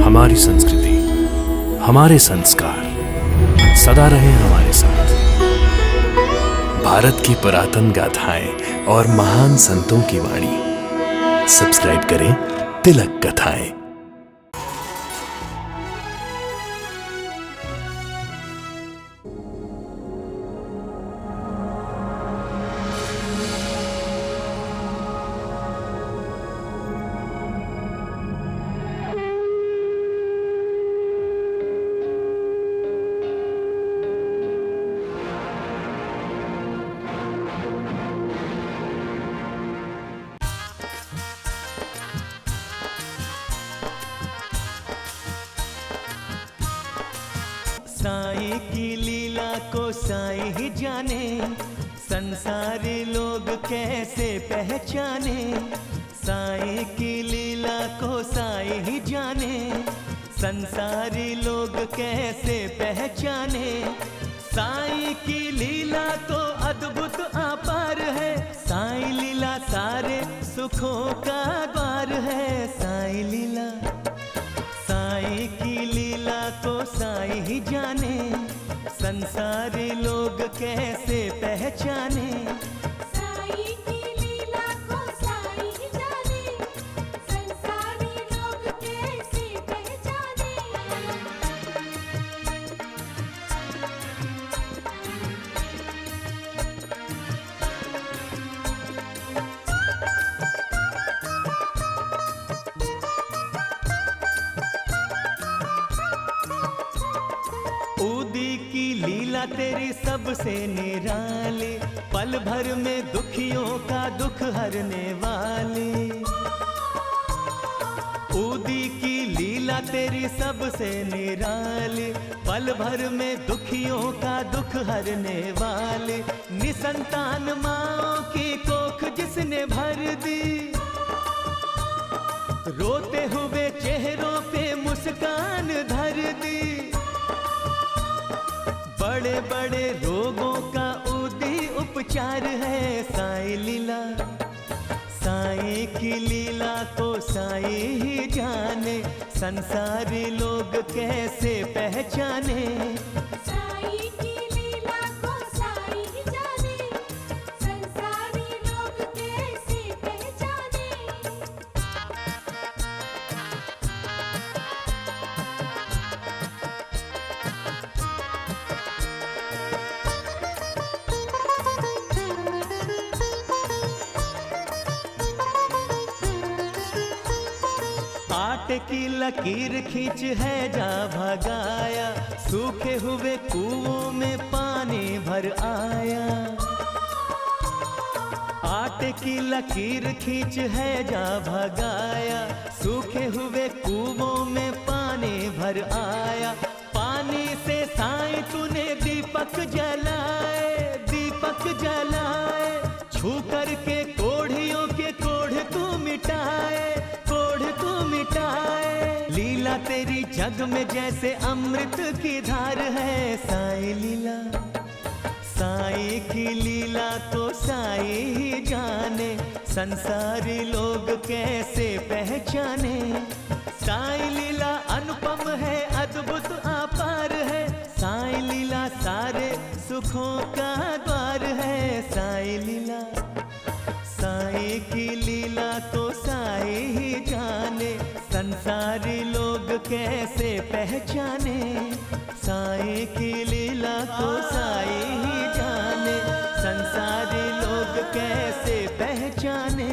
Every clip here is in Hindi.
हमारी संस्कृति, हमारे संस्कार सदा रहे हमारे साथ। भारत की पुरातन गाथाएं और महान संतों की वाणी। सब्सक्राइब करें तिलक कथाएं। साईं की लीला को साईं ही जाने, संसारी लोग कैसे पहचाने। साईं की लीला को साईं ही जाने, संसारी लोग कैसे पहचाने। साईं की लीला तो अद्भुत अपार है, साईं लीला सारे सुखों का द्वार है। साईं लीला, साईं की लीला को साईं ही जाने, संसारी लोग कैसे पहचाने। साईं की लीला को साईं ही जाने, संसारी लोग कैसे पहचाने। ऊदी की लीला तेरी सबसे निराली, पल भर में दुखियों का दुख हरने वाली। ऊदी की लीला तेरी सबसे निराली, पल भर में दुखियों का दुख हरने वाली। निसंतान माँओं की कोख जिसने भर दी, रोते हुए चेहरों पे मुस्कान धर दी। बड़े बड़े रोगों का ऊदी उपचार है साईं लीला। साईं की लीला को साईं ही जाने, संसारी लोग कैसे पहचाने। साईं की लीला को साईं ही जाने, संसारी लोग कैसे पहचाने। आटे की लकीर खींच है जा भगाया, सूखे हुए कुओं में पानी भर आया। आटे की लकीर खींच है जा भगाया, सूखे हुए कुओं में पानी भर आया। पानी से साईं तूने दीपक जलाए, दीपक जलाए। छू करके कोढ़ियों के कोढ़ तू मिटाए, कोढ़ तू मिटाए। लीला तेरी जग में जैसे अमृत की धार है साईं लीला। साईं की लीला तो साईं ही जाने, संसारी लोग कैसे पहचाने। साईं लीला अनुपम है, अद्भुत अपार है। साईं लीला सारे सुखों का द्वार है। साईं लीला, साईं की लीला तो साईं ही जाने, संसारी लोग कैसे पहचाने। साईं की लीला तो साईं ही जाने, संसारी लोग कैसे पहचाने।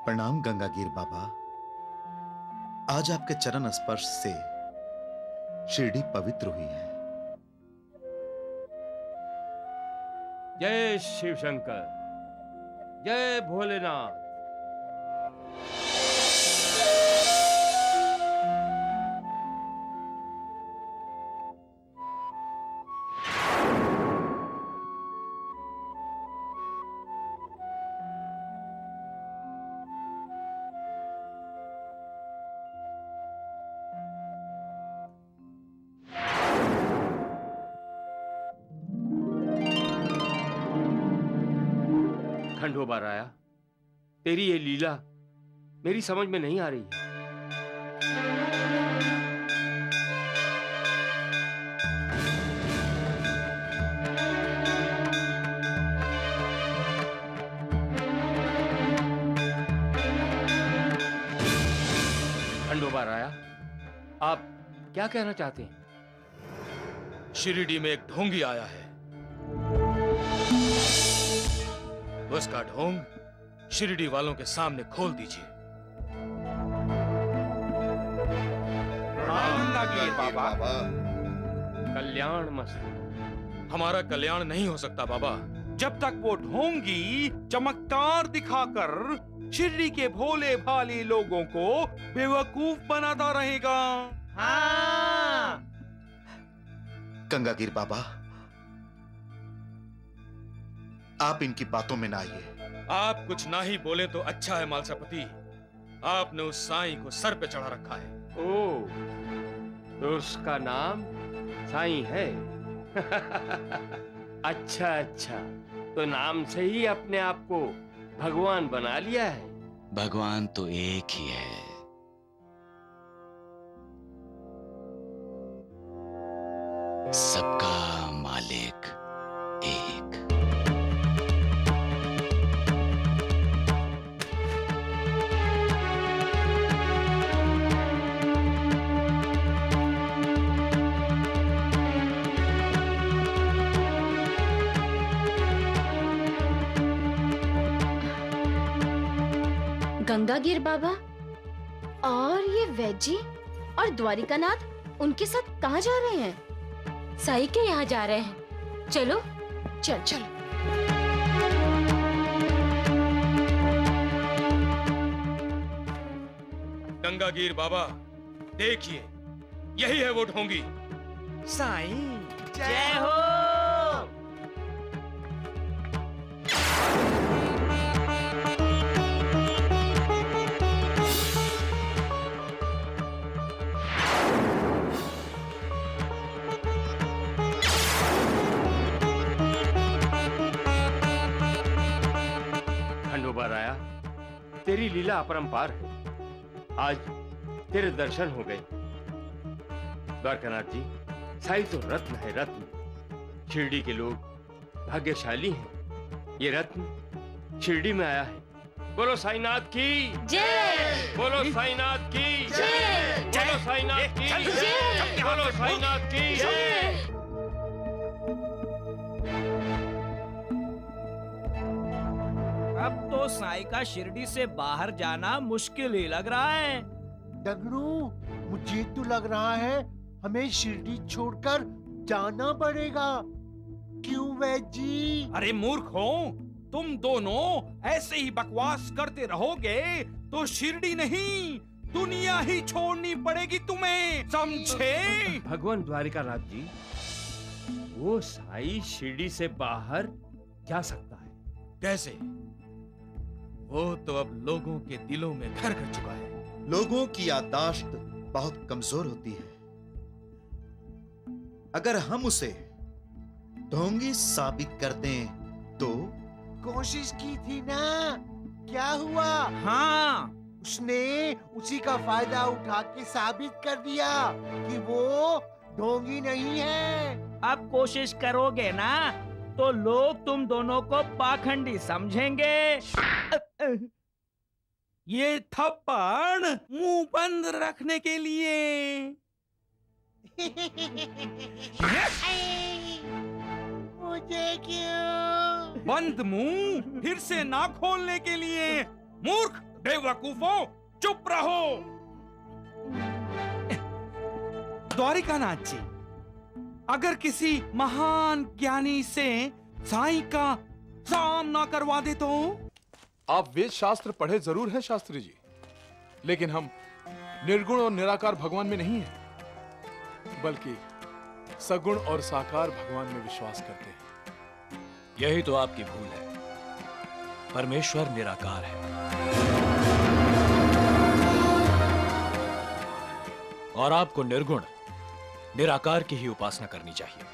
प्रणाम गंगागीर बाबा। आज आपके चरण स्पर्श से शिरडी पवित्र हुई है। जय शिव शंकर, जय भोलेनाथ। खंडोबा राया, तेरी ये लीला मेरी समझ में नहीं आ रही है। खंडोबा राया, आप क्या कहना चाहते हैं? शिरडी में एक ढोंगी आया है। उसका ढोंग शिरडी वालों के सामने खोल दीजिए। बाबा कल्याण मस्त। हमारा कल्याण नहीं हो सकता बाबा, जब तक वो ढोंगी चमत्कार दिखाकर शिरडी के भोले भाले लोगों को बेवकूफ बनाता रहेगा। हाँ। गंगागीर बाबा, आप इनकी बातों में ना आइए। आप कुछ ना ही बोले तो अच्छा है मालसापति। आपने उस साईं को सर पे चढ़ा रखा है। ओ, तो उसका नाम साईं है। अच्छा अच्छा, तो नाम से ही अपने आप को भगवान बना लिया है। भगवान तो एक ही है। सबका मालिक एक। गंगागीर बाबा और ये वैजी और द्वारिकानाथ उनके साथ कहाँ जा रहे हैं? साई के यहाँ जा रहे हैं। चलो चल चल। गंगागीर बाबा, देखिए यही है वो ढोंगी। साईं जय हो। खंडोबा राया, तेरी लीला अपरंपार है। आज तेरे दर्शन हो गए। द्वारकानाथ जी, साईं तो रत्न है, रत्न। शिरडी के लोग भाग्यशाली हैं। ये रत्न शिरडी में आया है। बोलो साईनाथ की जय। बोलो साईनाथ की जय। बोलो साईनाथ की जय। बोलो साईनाथ की जय। अब तो साईं का शिरडी से बाहर जाना मुश्किल ही लग रहा है। डगरू, मुझे तो लग रहा है हमें शिरडी छोड़कर जाना पड़ेगा। क्यों वैजी? अरे मूर्ख हो, तुम दोनों ऐसे ही बकवास करते रहोगे तो शिरडी नहीं दुनिया ही छोड़नी पड़ेगी तुम्हें, समझे? भगवान द्वारिकानाथ जी, वो साईं शिरडी से बाहर जा सकता है? कैसे? वो तो अब लोगों के दिलों में घर कर चुका है। लोगों की याददाश्त बहुत कमजोर होती है। अगर हम उसे ढोंगी साबित कर दें तो? कोशिश की थी ना, क्या हुआ? हाँ, उसने उसी का फायदा उठा के साबित कर दिया कि वो ढोंगी नहीं है। अब कोशिश करोगे ना तो लोग तुम दोनों को पाखंडी समझेंगे। ये थप्पड़ मुंह बंद रखने के लिए। मुझे क्यों? बंद मुंह फिर से ना खोलने के लिए। मूर्ख बेवकूफों, चुप रहो। द्वारिकानाथ जी, अगर किसी महान ज्ञानी से साईं का सामना करवा दे तो? आप वेद शास्त्र पढ़े जरूर हैं शास्त्री जी, लेकिन हम निर्गुण और निराकार भगवान में नहीं हैं, बल्कि सगुण और साकार भगवान में विश्वास करते हैं। यही तो आपकी भूल है। परमेश्वर निराकार है और आपको निर्गुण निराकार की ही उपासना करनी चाहिए,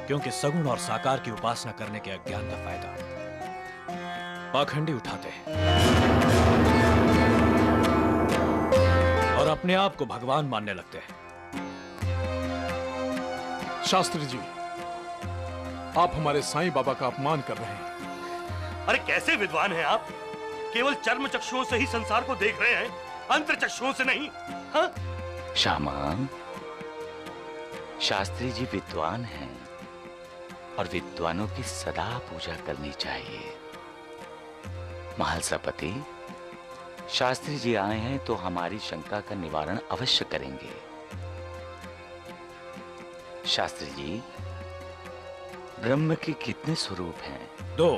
क्योंकि सगुण और साकार की उपासना करने के अज्ञान का फायदा पाखंडी उठाते हैं और अपने आप को भगवान मानने लगते हैं। शास्त्री जी, आप हमारे साईं बाबा का अपमान कर रहे हैं। अरे कैसे विद्वान हैं आप? केवल चर्म चक्षुओं से ही संसार को देख रहे हैं, अंतर चक्षुओं से नहीं। हाँ? श्यामा, शास्त्री जी विद्वान हैं और विद्वानों की सदा पूजा करनी चाहिए। महालसापति, शास्त्री जी आए हैं तो हमारी शंका का निवारण अवश्य करेंगे। शास्त्री जी, ब्रह्म के कितने स्वरूप हैं? 2।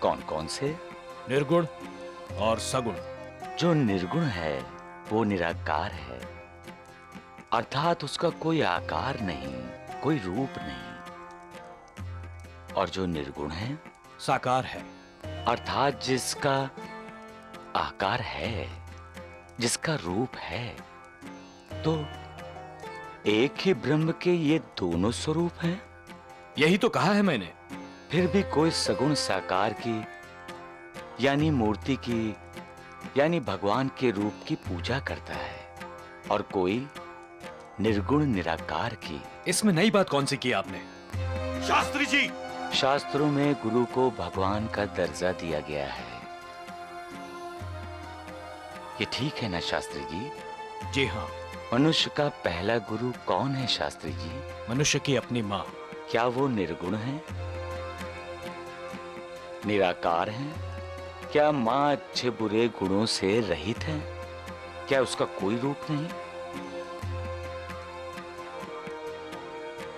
कौन कौन से? निर्गुण और सगुण। जो निर्गुण है वो निराकार है, अर्थात उसका कोई आकार नहीं, कोई रूप नहीं। और जो निर्गुण है साकार है, अर्थात जिसका आकार है, जिसका रूप है। तो एक ही ब्रह्म के ये दोनों स्वरूप हैं। यही तो कहा है मैंने। फिर भी कोई सगुण साकार की यानी मूर्ति की यानी भगवान के रूप की पूजा करता है और कोई निर्गुण निराकार की। इसमें नई बात कौन सी की आपने? शास्त्री जी, शास्त्रों में गुरु को भगवान का दर्जा दिया गया है। ये ठीक है ना शास्त्री जी? जी हाँ। मनुष्य का पहला गुरु कौन है शास्त्री जी? मनुष्य की अपनी माँ। क्या वो निर्गुण है, निराकार है? क्या माँ अच्छे बुरे गुणों से रहित है? क्या उसका कोई रूप नहीं?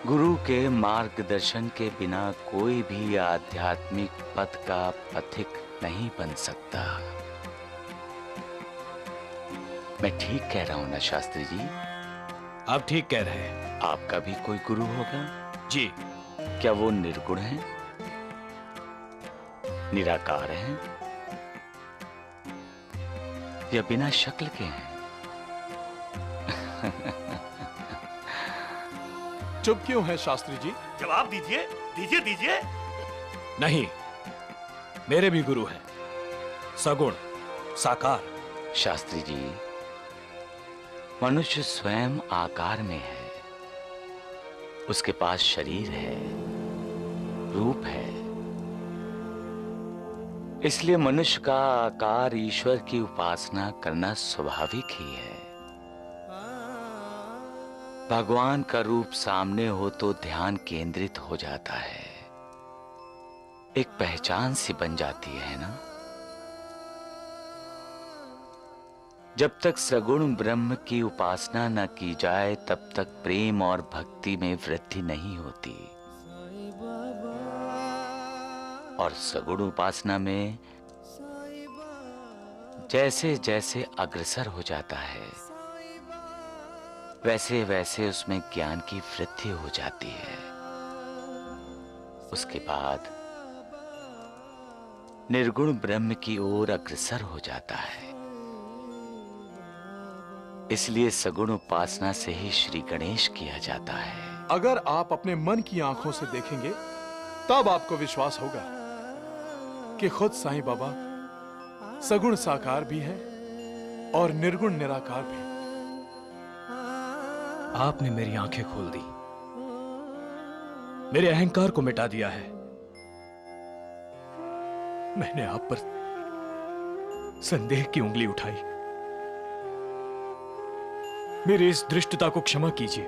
गुरु के मार्गदर्शन के बिना कोई भी आध्यात्मिक पथ का पथिक नहीं बन सकता। मैं ठीक कह रहा हूं ना शास्त्री जी? आप ठीक कह रहे हैं। आपका भी कोई गुरु होगा? जी। क्या वो निर्गुण है, निराकार है या बिना शक्ल के हैं? चुप क्यों है शास्त्री जी? जवाब दीजिए, दीजिए दीजिए। नहीं, मेरे भी गुरु हैं, सगुण साकार। शास्त्री जी, मनुष्य स्वयं आकार में है, उसके पास शरीर है, रूप है। इसलिए मनुष्य का आकार ईश्वर की उपासना करना स्वाभाविक ही है। भगवान का रूप सामने हो तो ध्यान केंद्रित हो जाता है, एक पहचान सी बन जाती है ना। जब तक सगुण ब्रह्म की उपासना न की जाए तब तक प्रेम और भक्ति में वृद्धि नहीं होती, और सगुण उपासना में जैसे जैसे अग्रसर हो जाता है वैसे वैसे उसमें ज्ञान की वृद्धि हो जाती है। उसके बाद निर्गुण ब्रह्म की ओर अग्रसर हो जाता है। इसलिए सगुण उपासना से ही श्री गणेश किया जाता है। अगर आप अपने मन की आंखों से देखेंगे तब आपको विश्वास होगा कि खुद साईं बाबा सगुण साकार भी है और निर्गुण निराकार भी। आपने मेरी आंखें खोल दी, मेरे अहंकार को मिटा दिया है। मैंने आप पर संदेह की उंगली उठाई। मेरी इस दृष्टता को क्षमा कीजिए।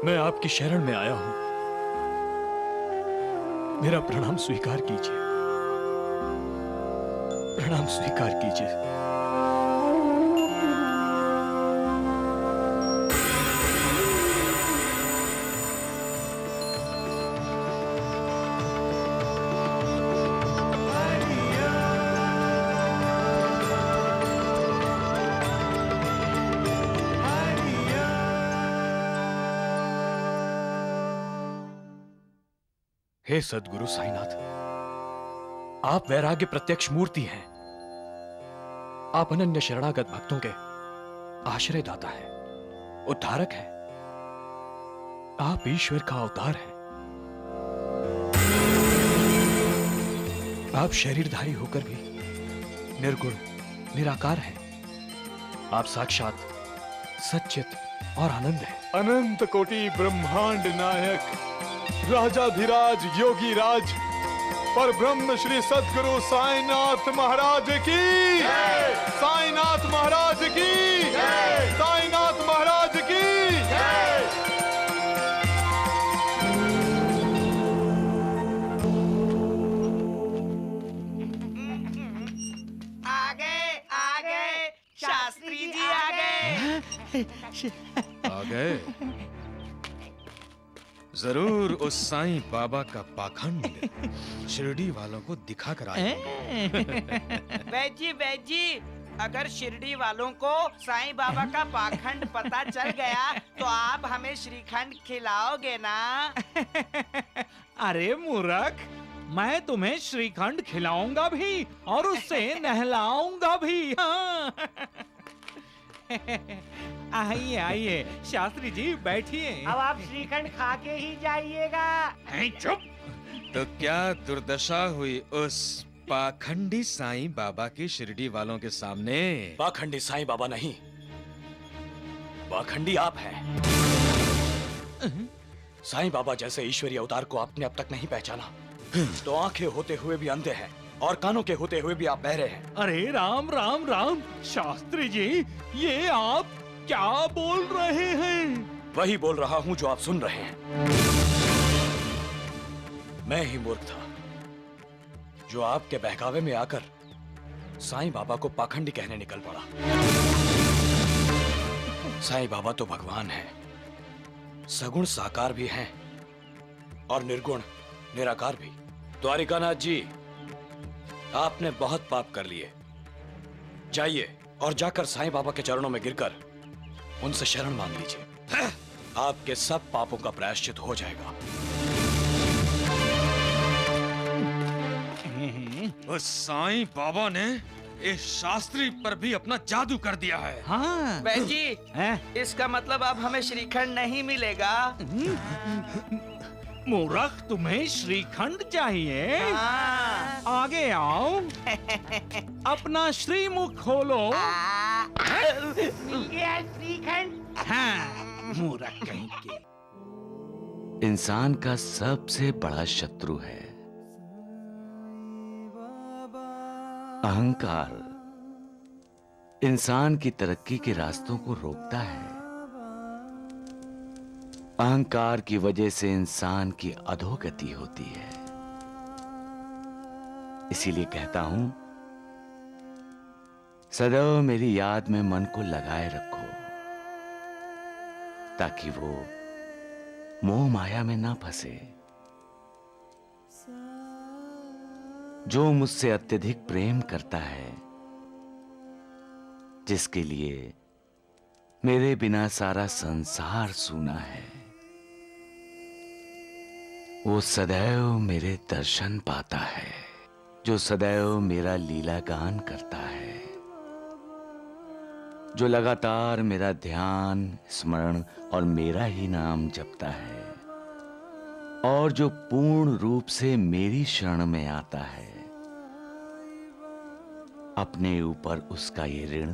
मैं आपकी शरण में आया हूं, मेरा प्रणाम स्वीकार कीजिए, प्रणाम स्वीकार कीजिए। हे सद्गुरु साईनाथ, आप वैराग्य प्रत्यक्ष मूर्ति हैं। आप अनन्य शरणागत भक्तों के आश्रय दाता हैं, उद्धारक हैं। आप ईश्वर का अवतार हैं। आप शरीरधारी होकर भी निर्गुण निराकार हैं। आप साक्षात सच्चित और आनंद है। अनंत कोटि ब्रह्मांड नायक राजाधिराज योगी राज पर ब्रह्म श्री सद्गुरु साईनाथ महाराज की, साईनाथ महाराज की, साईनाथ महाराज की। आगे शास्त्री जी आगे। आ गए। जरूर उस साईं बाबा का पाखंड शिरडी वालों को दिखा कर आए। बैजी अगर शिरडी वालों को साईं बाबा का पाखंड पता चल गया तो आप हमें श्रीखंड खिलाओगे ना? अरे मूर्ख, मैं तुम्हें श्रीखंड खिलाऊंगा भी और उससे नहलाऊंगा भी। हाँ। आइए आइए शास्त्री जी बैठिए। अब आप श्रीखंड खा के ही जाइएगा। चुप। तो क्या दुर्दशा हुई उस पाखंडी साईं बाबा की शिरडी वालों के सामने? पाखंडी साईं बाबा नहीं, पाखंडी आप हैं। साईं बाबा जैसे ईश्वरीय अवतार को आपने अब तक नहीं पहचाना तो आंखें होते हुए भी अंधे हैं और कानों के होते हुए भी आप बहरे हैं। अरे राम राम राम शास्त्री जी, ये आप क्या बोल रहे हैं? वही बोल रहा हूं जो आप सुन रहे हैं। मैं ही मूर्ख था जो आपके बहकावे में आकर साईं बाबा को पाखंडी कहने निकल पड़ा। साईं बाबा तो भगवान है, सगुण साकार भी हैं और निर्गुण निराकार भी। द्वारिकानाथ जी, आपने बहुत पाप कर लिए। जाइए और जाकर साईं बाबा के चरणों में गिरकर उनसे शरण मांग लीजिए। आपके सब पापों का प्रायश्चित हो जाएगा। उस साईं बाबा ने इस शास्त्री पर भी अपना जादू कर दिया है। हाँ। बैजी, इसका मतलब अब हमें श्रीखंड नहीं मिलेगा। मूर्ख, तुम्हें श्रीखंड चाहिए? हाँ। आगे आओ, अपना श्रीमुख खोलो। मिल गया श्रीखंड। हाँ, मूर्ख कहीं के। इंसान का सबसे बड़ा शत्रु है अहंकार। इंसान की तरक्की के रास्तों को रोकता है। अहंकार की वजह से इंसान की अधोगति होती है। इसीलिए कहता हूं, सदैव मेरी याद में मन को लगाए रखो ताकि वो मोह माया में ना फंसे। जो मुझसे अत्यधिक प्रेम करता है, जिसके लिए मेरे बिना सारा संसार सूना है, वो सदैव मेरे दर्शन पाता है। जो सदैव मेरा लीला गान करता है, जो लगातार मेरा ध्यान स्मरण और मेरा ही नाम जपता है, और जो पूर्ण रूप से मेरी शरण में आता है, अपने ऊपर उसका ये ऋण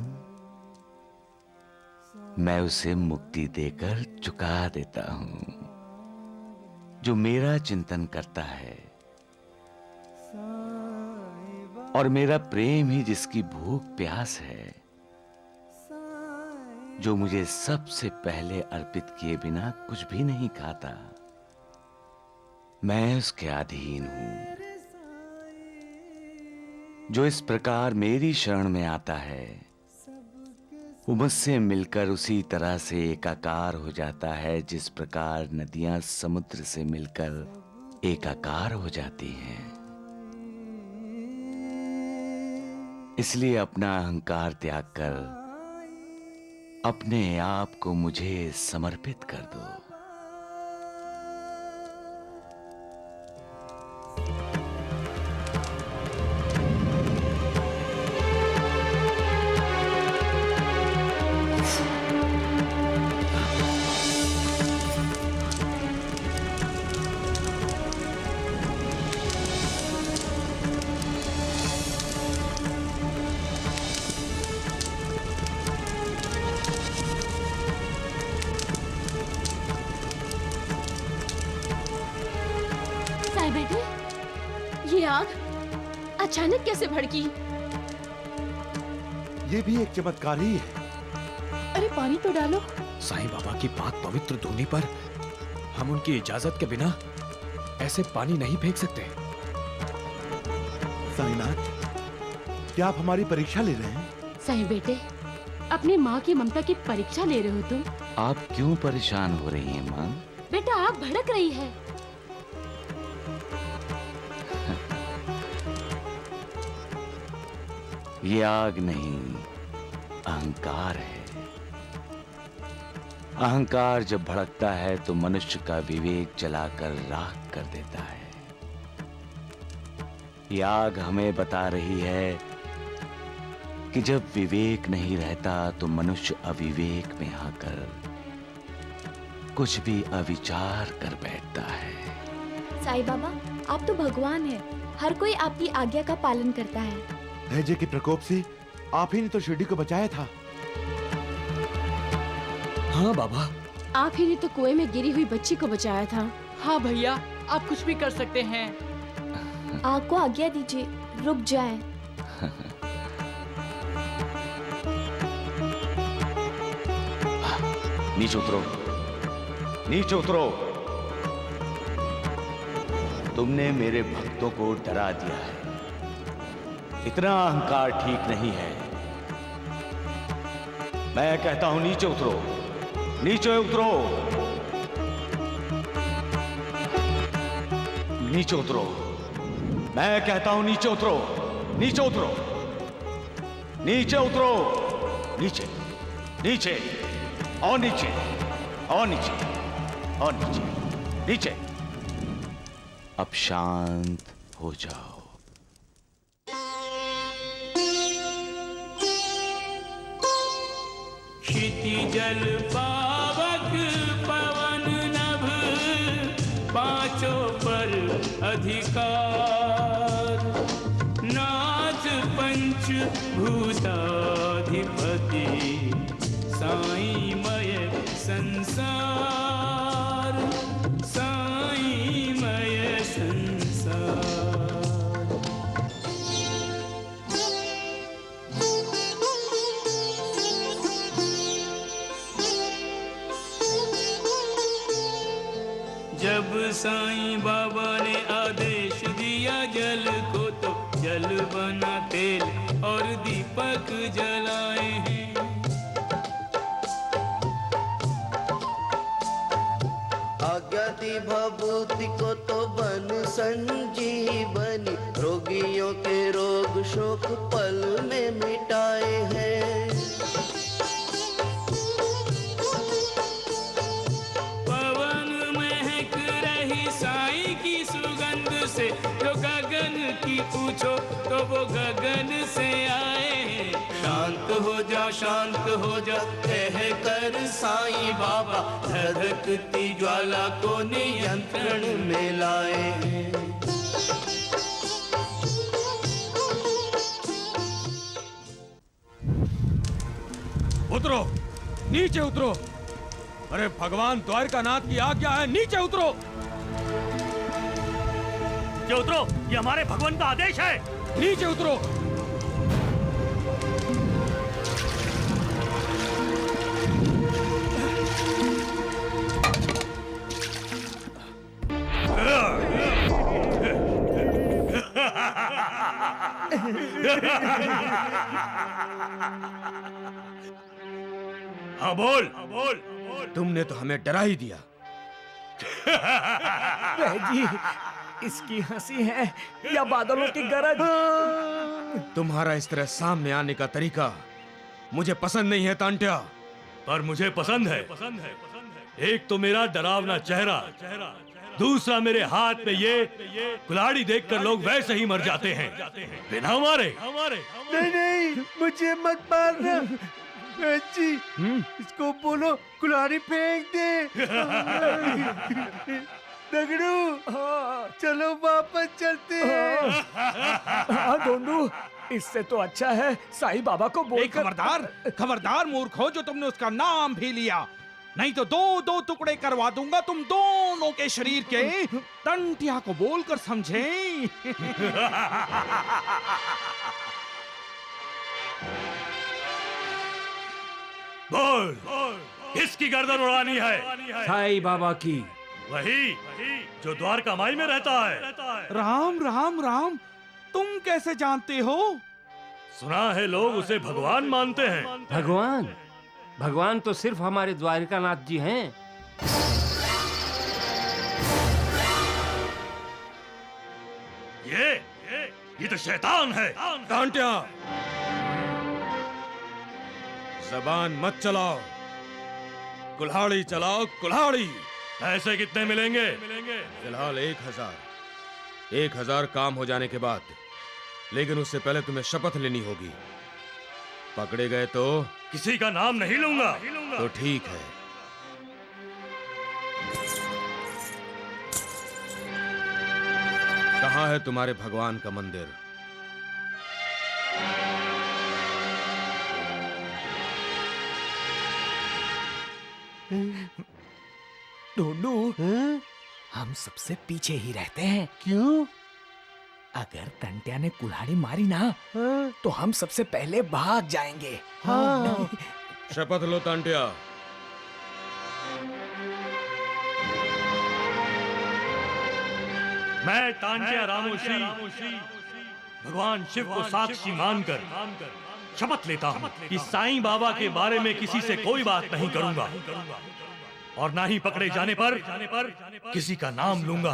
मैं उसे मुक्ति देकर चुका देता हूं। जो मेरा चिंतन करता है और मेरा प्रेम ही जिसकी भूख प्यास है, जो मुझे सबसे पहले अर्पित किए बिना कुछ भी नहीं खाता, मैं उसके अधीन हूं। जो इस प्रकार मेरी शरण में आता है, वो मुझसे मिलकर उसी तरह से एकाकार हो जाता है जिस प्रकार नदियां समुद्र से मिलकर एकाकार हो जाती हैं। इसलिए अपना अहंकार त्याग कर अपने आप को मुझे समर्पित कर दो। आग अचानक कैसे भड़की? ये भी एक चमत्कार ही है। अरे पानी तो डालो। साईं बाबा की पाक पवित्र धुनी पर हम उनकी इजाजत के बिना ऐसे पानी नहीं फेंक सकते। साईनाथ, क्या आप हमारी परीक्षा ले रहे हैं? साईं बेटे, अपनी माँ की ममता की परीक्षा ले रहे हो तुम? आप क्यों परेशान हो रही हैं माँ? बेटा आग भड़क रही है। ये आग नहीं, अहंकार है। अहंकार जब भड़कता है तो मनुष्य का विवेक जलाकर राख कर देता है। ये आग हमें बता रही है कि जब विवेक नहीं रहता तो मनुष्य अविवेक में आकर कुछ भी अविचार कर बैठता है। साईं बाबा, आप तो भगवान हैं। हर कोई आपकी आज्ञा का पालन करता है। हैजे के प्रकोप से आप ही ने तो शिरडी को बचाया था। हाँ बाबा, आप ही ने तो कुएं में गिरी हुई बच्ची को बचाया था। हाँ भैया, आप कुछ भी कर सकते हैं। आग को आज्ञा दीजिए, रुक जाए। नीचे उतरो, नीचे उतरो। तुमने मेरे भक्तों को डरा दिया है। इतना अहंकार ठीक नहीं है। मैं कहता हूं नीचे उतरो, नीचे उतरो, नीचे उतरो। मैं कहता हूं नीचे उतरो, नीचे उतरो, नीचे उतरो, नीचे, नीचे और नीचे और नीचे और नीचे, नीचे। अब शांत हो जाओ। क्षितिजल पावक पवन नभ पांचों पर अधिकार, नाथ पंच भूताधिपति साईमय संसार, साईमय संसार। जब साईं बाबा ने आदेश दिया जल को, तो जल बना तेल और दीपक जलाए हैं। आज्ञा दी भभूति को तो बन संजीवनी, रोगियों के रोग शोक पल में मिटाए हैं। पवन महक रही साईं की सुगंध से, जो गगन की पूछो तो वो गगन से आए हैं। शांत हो जा कह कर साईं बाबा, धधकती ज्वाला को नियंत्रण में लाए हैं। उतरो, नीचे उतरो। अरे भगवान द्वारकानाथ की आज्ञा है, नीचे उतरो। नीचे उतरो, ये हमारे भगवान का आदेश है। नीचे उतरो। हाँ बोल। तुमने तो हमें डरा ही दिया। जी, इसकी हंसी है या बादलों की गरज? तुम्हारा इस तरह सामने आने का तरीका मुझे पसंद नहीं है तांट्या। पर मुझे पसंद है। एक तो मेरा डरावना चेहरा, दूसरा मेरे हाथ पे ये कुल्हाड़ी देखकर लोग वैसे ही मर जाते हैं बिना मारे। नहीं, मुझे मत मारना। जी, इसको बोलो कुल्हाड़ी फेंक दे। दगड़ू, चलो वापस चलते हैं। हाँ गोंडू, इससे तो अच्छा है साईं बाबा को बोल। खबरदार, खबरदार मूर्खो, जो तुमने उसका नाम भी लिया। नहीं तो दो दो टुकड़े करवा दूंगा तुम दोनों के शरीर के। टंटिया को बोलकर समझे। बोल, किसकी गर्दन उड़ानी है? साईं बाबा की। वही जो द्वारका माई में रहता है। राम राम राम, तुम कैसे जानते हो? सुना है लोग उसे भगवान मानते हैं। भगवान? भगवान तो सिर्फ हमारे द्वारिकानाथ जी हैं। ये तो शैतान है। टांटिया, जबान मत चलाओ, कुल्हाड़ी चलाओ, कुल्हाड़ी। पैसे कितने मिलेंगे? फिलहाल 1000। 1000 काम हो जाने के बाद, लेकिन उससे पहले तुम्हें शपथ लेनी होगी। पकड़े गए तो किसी का नाम नहीं लूंगा। तो ठीक है। कहाँ है तुम्हारे भगवान का मंदिर? ढूंढू, हम सबसे पीछे ही रहते हैं। क्यों? अगर टंटिया ने कुल्हाड़ी मारी ना, तो हम सबसे पहले भाग जाएंगे। हाँ। शपथ लो टांटिया। मैं टांटिया रामोशी भगवान शिव को साक्षी मानकर शपथ लेता हूँ कि साईं बाबा के बारे में किसी से कोई बात नहीं करूंगा और ना ही पकड़े जाने पर किसी का नाम लूंगा।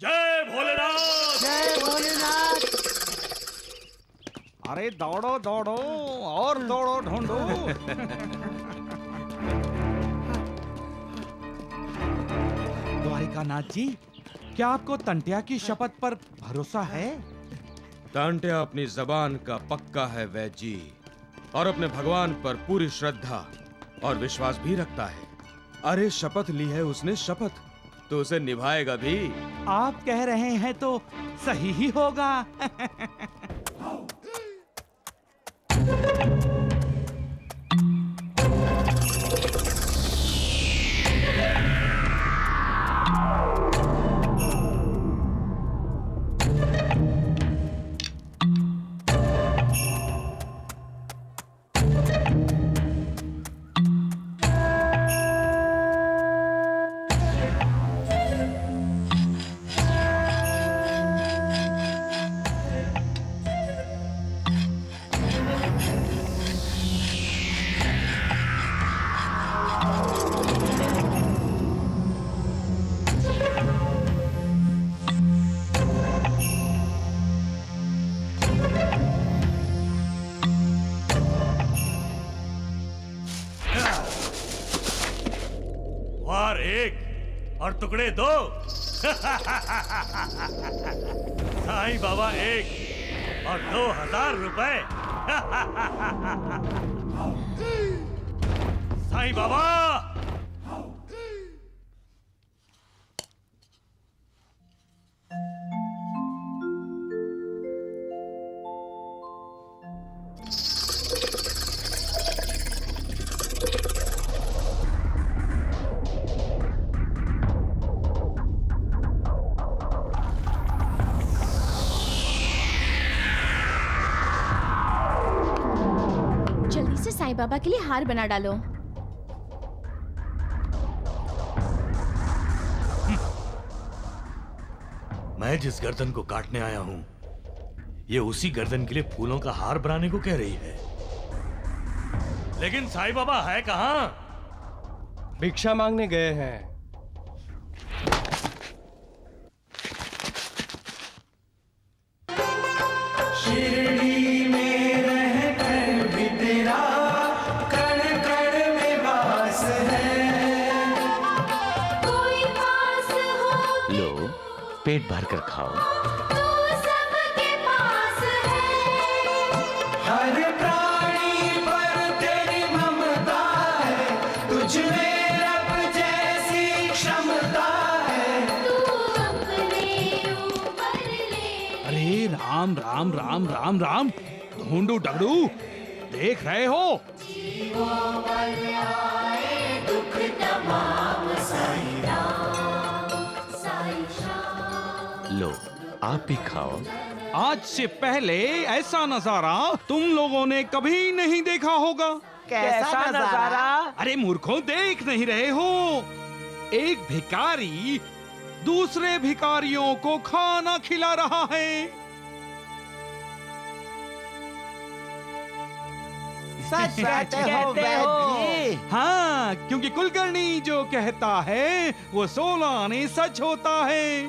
जय भोलेनाथ! जय भोलेनाथ! अरे दौड़ो दौड़ो और दौड़ो ढूंढो। द्वारिकानाथ जी, क्या आपको टंटिया की शपथ पर भरोसा है? टांटिया अपनी जबान का पक्का है वैद्य जी, और अपने भगवान पर पूरी श्रद्धा और विश्वास भी रखता है। अरे शपथ ली है उसने, शपथ तो उसे निभाएगा भी। आप कह रहे हैं तो सही ही होगा। वार एक और टुकड़े दो। साईं बाबा 1 और 2000 रुपए। साईं बाबा! साईं बाबा के लिए हार बना डालो। मैं जिस गर्दन को काटने आया हूं, ये उसी गर्दन के लिए फूलों का हार बनाने को कह रही है। लेकिन साईं बाबा है कहां? भिक्षा मांगने गए हैं। शिरडी में रहकर भी तेरा कण कण में वास है। कोई पास हो लो, पेट भर कर खाओ। तू सबके पास है। हर प्राणी पर तेरी ममता है, तुझ में रब जैसी क्षमता है। तू अपने ऊपर ले। अरे राम राम राम राम राम, ढूंढू डगड़ू, देख रहे हो दुख तमाम साईं राम, साईं श्याम। लो आप भी खाओ। आज से पहले ऐसा नजारा तुम लोगों ने कभी नहीं देखा होगा। कैसा नजारा? अरे मूर्खों, देख नहीं रहे हो? एक भिखारी दूसरे भिखारियों को खाना खिला रहा है। सच कहते हो वैद्य। हाँ, क्योंकि कुलकर्णी जो कहता है वो 16 आने सच होता है।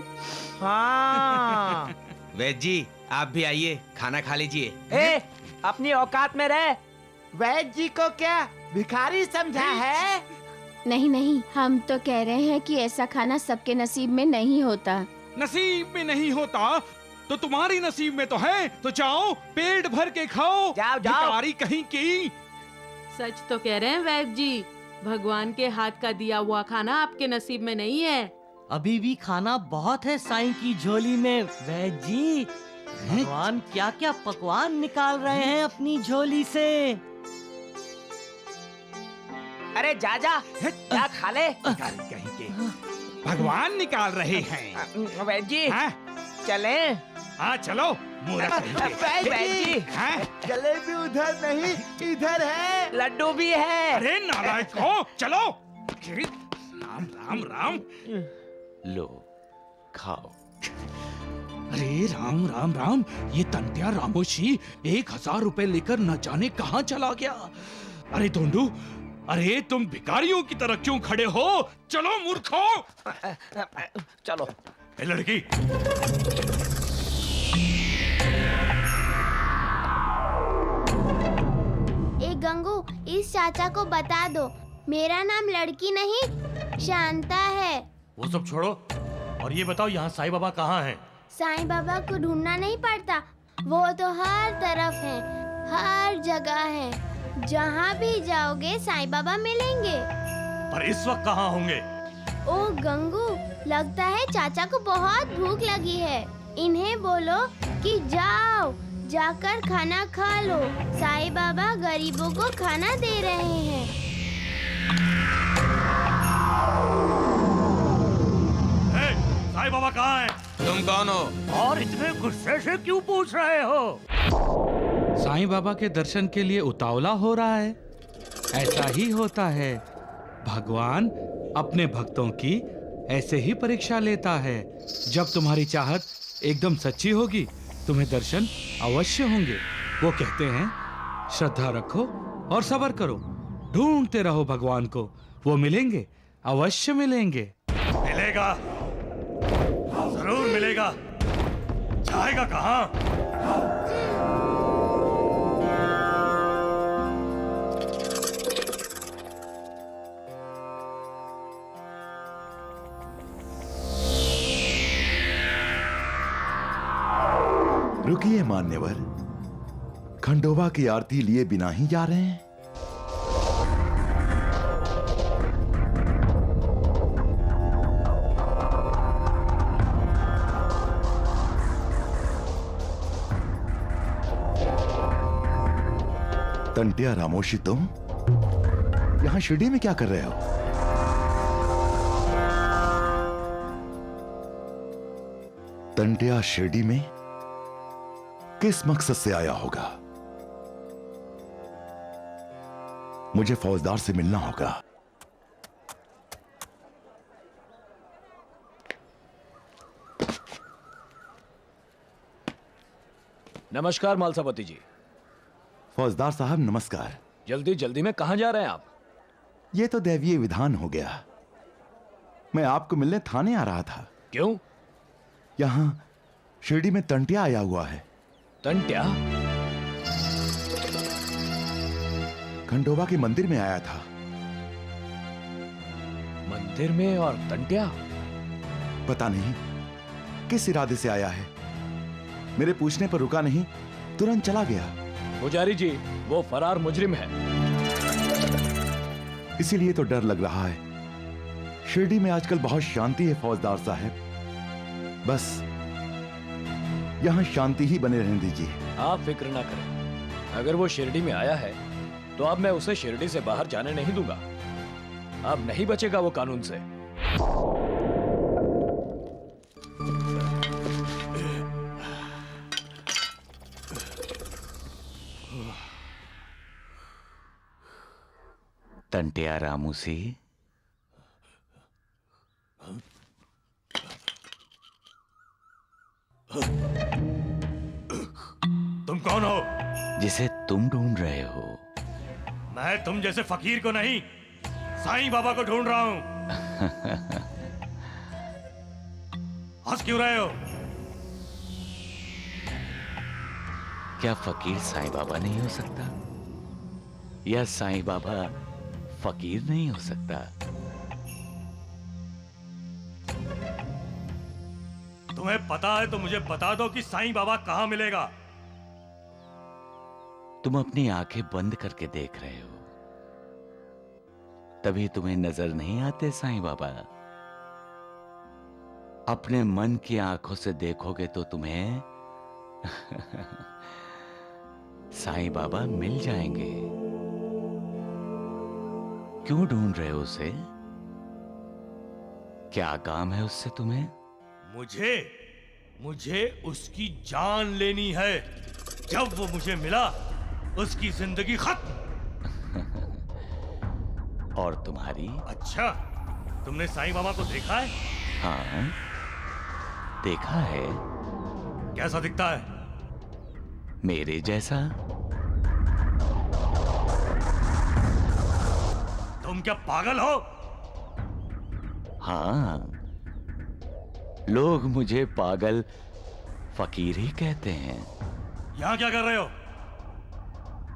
हाँ। वैद्य जी आप भी आइए, खाना खा लीजिए। ए, अपनी औकात में रह। वैद्य जी को क्या भिखारी समझा है? नहीं नहीं, हम तो कह रहे हैं कि ऐसा खाना सबके नसीब में नहीं होता। नसीब में नहीं होता तो तुम्हारी नसीब में तो है। तो जाओ पेट भर के खाओ। जाओ जाओ। भिखारी कहीं की। सच तो कह रहे हैं वैद्य जी, भगवान के हाथ का दिया हुआ खाना आपके नसीब में नहीं है। अभी भी खाना बहुत है साईं की झोली में। वैद्य जी, भगवान क्या क्या पकवान निकाल रहे हैं अपनी झोली से। अरे जा जा, क्या खा ले। कहीं के भगवान निकाल रहे हैं। वैद्य जी चले। हाँ चलो। वैद्य जी जलेबी उधर नहीं, इधर है। लड्डू भी है। अरे नालायक हो, चलो। राम राम राम। लो खाओ। अरे राम राम राम, ये तंटिया रामोशी 1000 रुपए लेकर न जाने कहाँ चला गया। अरे धोंडू, अरे तुम भिखारियों की तरह क्यों खड़े हो? चलो मूर्खो। चलो। ए लड़की, ए गंगू, इस चाचा को बता दो मेरा नाम लड़की नहीं शांता है। वो सब छोड़ो और ये बताओ यहाँ साईं बाबा कहाँ हैं? साईं बाबा को ढूंढना नहीं पड़ता, वो तो हर तरफ है, हर जगह है। जहाँ भी जाओगे साईं बाबा मिलेंगे। पर इस वक्त कहाँ होंगे? ओ गंगू, लगता है चाचा को बहुत भूख लगी है। इन्हें बोलो कि जाओ जाकर खाना खा लो, साईं बाबा गरीबों को खाना दे रहे हैं। साईं बाबा कहाँ हैं? तुम कौन हो और इतने गुस्से से क्यों पूछ रहे हो? साईं बाबा के दर्शन के लिए उतावला हो रहा है। ऐसा ही होता है, भगवान अपने भक्तों की ऐसे ही परीक्षा लेता है। जब तुम्हारी चाहत एकदम सच्ची होगी, तुम्हें दर्शन अवश्य होंगे। वो कहते हैं श्रद्धा रखो और सब्र करो, ढूंढते रहो भगवान को, वो मिलेंगे, अवश्य मिलेंगे। मिलेगा, जरूर मिलेगा। जाएगा कहाँ? रुकिए मान्यवर, खंडोबा की आरती लिए बिना ही जा रहे हैं? तंटिया रामोशी, तुम यहां शिरडी में क्या कर रहे हो? तंटिया शिरडी में किस मकसद से आया होगा? मुझे फौजदार से मिलना होगा। नमस्कार मालसापति जी। फौजदार साहब नमस्कार। जल्दी जल्दी में कहां जा रहे हैं आप? ये तो दैवीय विधान हो गया। मैं आपको मिलने थाने आ रहा था। क्यों? यहां शिरडी में तंटिया आया हुआ है। तंटिया? खंडोबा के मंदिर में आया था। मंदिर में और तंटिया? पता नहीं किस इरादे से आया है। मेरे पूछने पर रुका नहीं, तुरंत चला गया। पुजारी जी, वो फरार मुजरिम है। इसीलिए तो डर लग रहा है। शिरडी में आजकल बहुत शांति है फौजदार साहब। बस यहां शांति ही बने रहने दीजिए। आप फिक्र ना करें। अगर वो शिरडी में आया है तो अब मैं उसे शिरडी से बाहर जाने नहीं दूंगा। अब नहीं बचेगा वो कानून से। टंटिया रामू सी, तुम कौन हो? जिसे तुम ढूंढ रहे हो। मैं तुम जैसे फकीर को नहीं, साईं बाबा को ढूंढ रहा हूं। हंस क्यों रहे हो? क्या फकीर साईं बाबा नहीं हो सकता, या साईं बाबा फकीर नहीं हो सकता? तुम्हें पता है तो मुझे बता दो कि साईं बाबा कहां मिलेगा। तुम अपनी आंखें बंद करके देख रहे हो, तभी तुम्हें नजर नहीं आते साईं बाबा। अपने मन की आंखों से देखोगे तो तुम्हें साईं बाबा मिल जाएंगे। क्यों ढूंढ रहे हो उसे? क्या काम है उससे तुम्हें? मुझे उसकी जान लेनी है। जब वो मुझे मिला, उसकी जिंदगी खत्म। और तुम्हारी? अच्छा, तुमने साईं बाबा को देखा है? हाँ, देखा है। कैसा दिखता है? मेरे जैसा। तुम क्या पागल हो? हाँ, लोग मुझे पागल फकीर ही कहते हैं। यहां क्या कर रहे हो?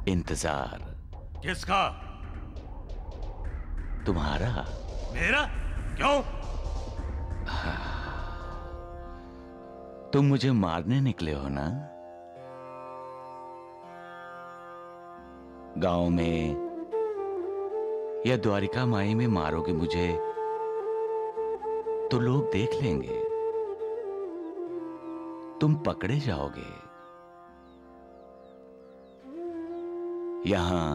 इंतजार। किसका? तुम्हारा। मेरा? क्यों? तुम मुझे मारने निकले हो ना? गांव में या द्वारिका माई में मारोगे मुझे तो लोग देख लेंगे, तुम पकड़े जाओगे। यहां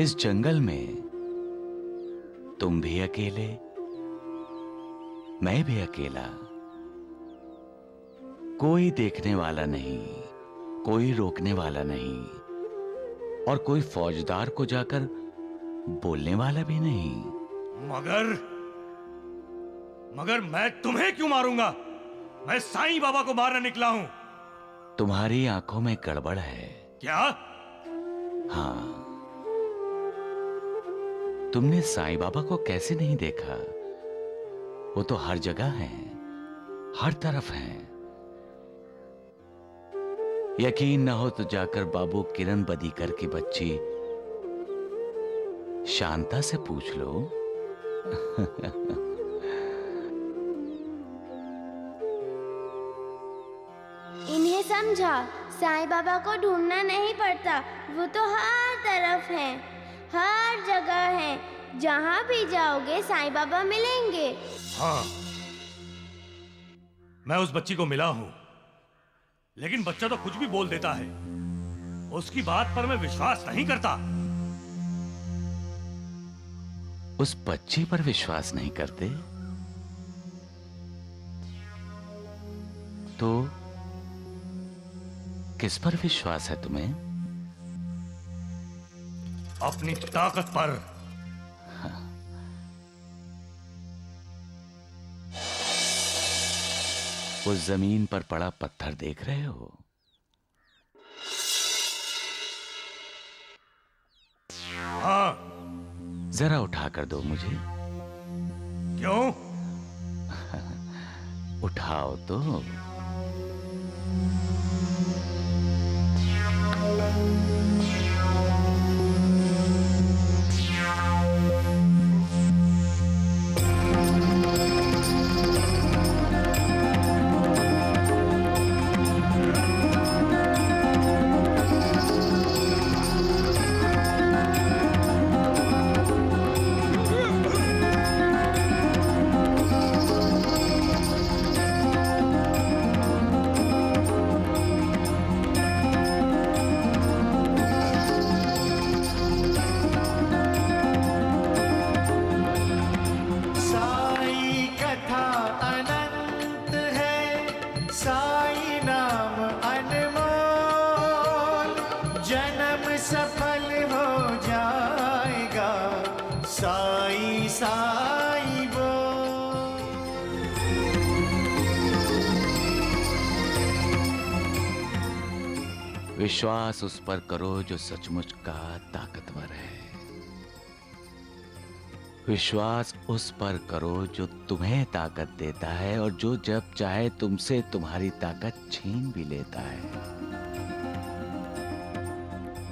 इस जंगल में तुम भी अकेले, मैं भी अकेला। कोई देखने वाला नहीं, कोई रोकने वाला नहीं, और कोई फौजदार को जाकर बोलने वाला भी नहीं। मगर मैं तुम्हें क्यों मारूंगा? मैं साईं बाबा को मारने निकला हूं। तुम्हारी आंखों में गड़बड़ है। क्या? हाँ, तुमने साईं बाबा को कैसे नहीं देखा? वो तो हर जगह हैं, हर तरफ हैं। यकीन न हो तो जाकर बाबू किरण बदीकर की बच्ची शांता से पूछ लो। इन्हें समझा, साईं बाबा को ढूंढना नहीं पड़ता, वो तो हर तरफ है, हर जगह है। जहाँ भी जाओगे साईं बाबा मिलेंगे। हाँ, मैं उस बच्ची को मिला हूं, लेकिन बच्चा तो कुछ भी बोल देता है। उसकी बात पर मैं विश्वास नहीं करता। उस बच्ची पर विश्वास नहीं करते तो किस पर विश्वास है तुम्हें? अपनी ताकत पर। उस जमीन पर पड़ा पत्थर देख रहे हो? हाँ। जरा उठा कर दो मुझे। क्यों? उठाओ तो। साई नाम अनमोल, जन्म सफल हो जाएगा, साई साई बोल। विश्वास उस पर करो जो सचमुच का ताकतवर है। विश्वास उस पर करो जो तुम्हें ताकत देता है और जो जब चाहे तुमसे तुम्हारी ताकत छीन भी लेता है।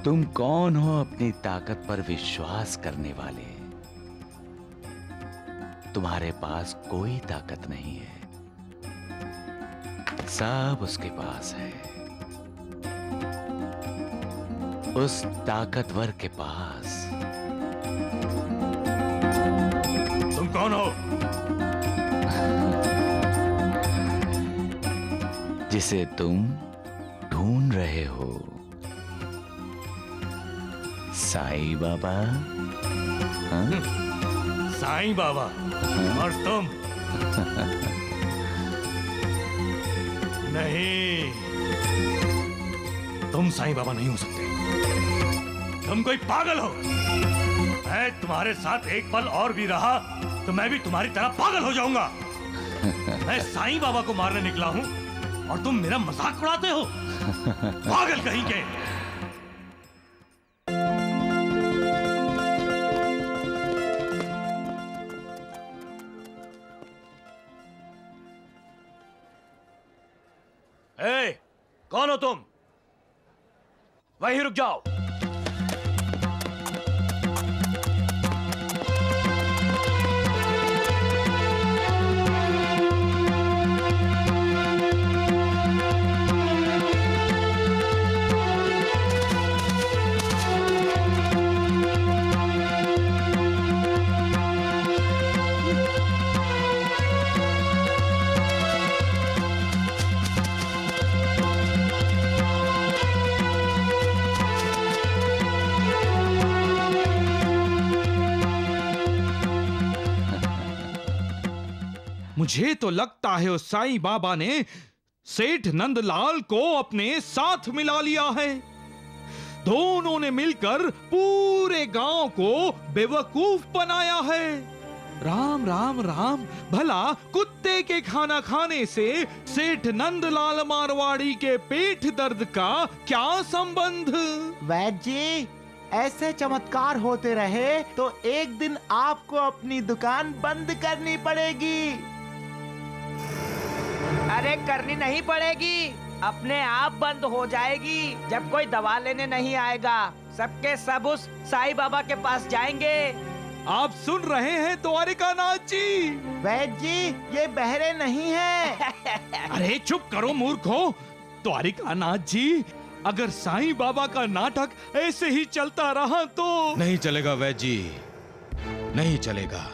तुम कौन हो अपनी ताकत पर विश्वास करने वाले? तुम्हारे पास कोई ताकत नहीं है, सब उसके पास है, उस ताकतवर के पास। तुम कौन हो? जिसे तुम ढूंढ रहे हो। साईं बाबा? हाँ? साईं बाबा? और तुम? नहीं, तुम साईं बाबा नहीं हो सकते। तुम कोई पागल हो। मैं तुम्हारे साथ एक पल और भी रहा तो मैं भी तुम्हारी तरह पागल हो जाऊंगा। मैं साईं बाबा को मारने निकला हूं और तुम मेरा मजाक उड़ाते हो। पागल कहीं के। ए, कौन हो तुम? वहीं रुक जाओ। मुझे तो लगता है उस साईं बाबा ने सेठ नंदलाल को अपने साथ मिला लिया है। दोनों ने मिलकर पूरे गांव को बेवकूफ बनाया है। राम राम राम, भला कुत्ते के खाना खाने से सेठ नंदलाल मारवाड़ी के पेट दर्द का क्या संबंध? वैद्य जी, ऐसे चमत्कार होते रहे तो एक दिन आपको अपनी दुकान बंद करनी पड़ेगी। अरे करनी नहीं पड़ेगी, अपने आप बंद हो जाएगी जब कोई दवा लेने नहीं आएगा। सबके सब उस साईं बाबा के पास जाएंगे। आप सुन रहे हैं द्वारिकानाथ जी? वैद्य जी, ये बहरे नहीं है। अरे चुप करो मूर्खो। द्वारिकानाथ जी, अगर साईं बाबा का नाटक ऐसे ही चलता रहा तो नहीं चलेगा वैद्य जी, नहीं चलेगा।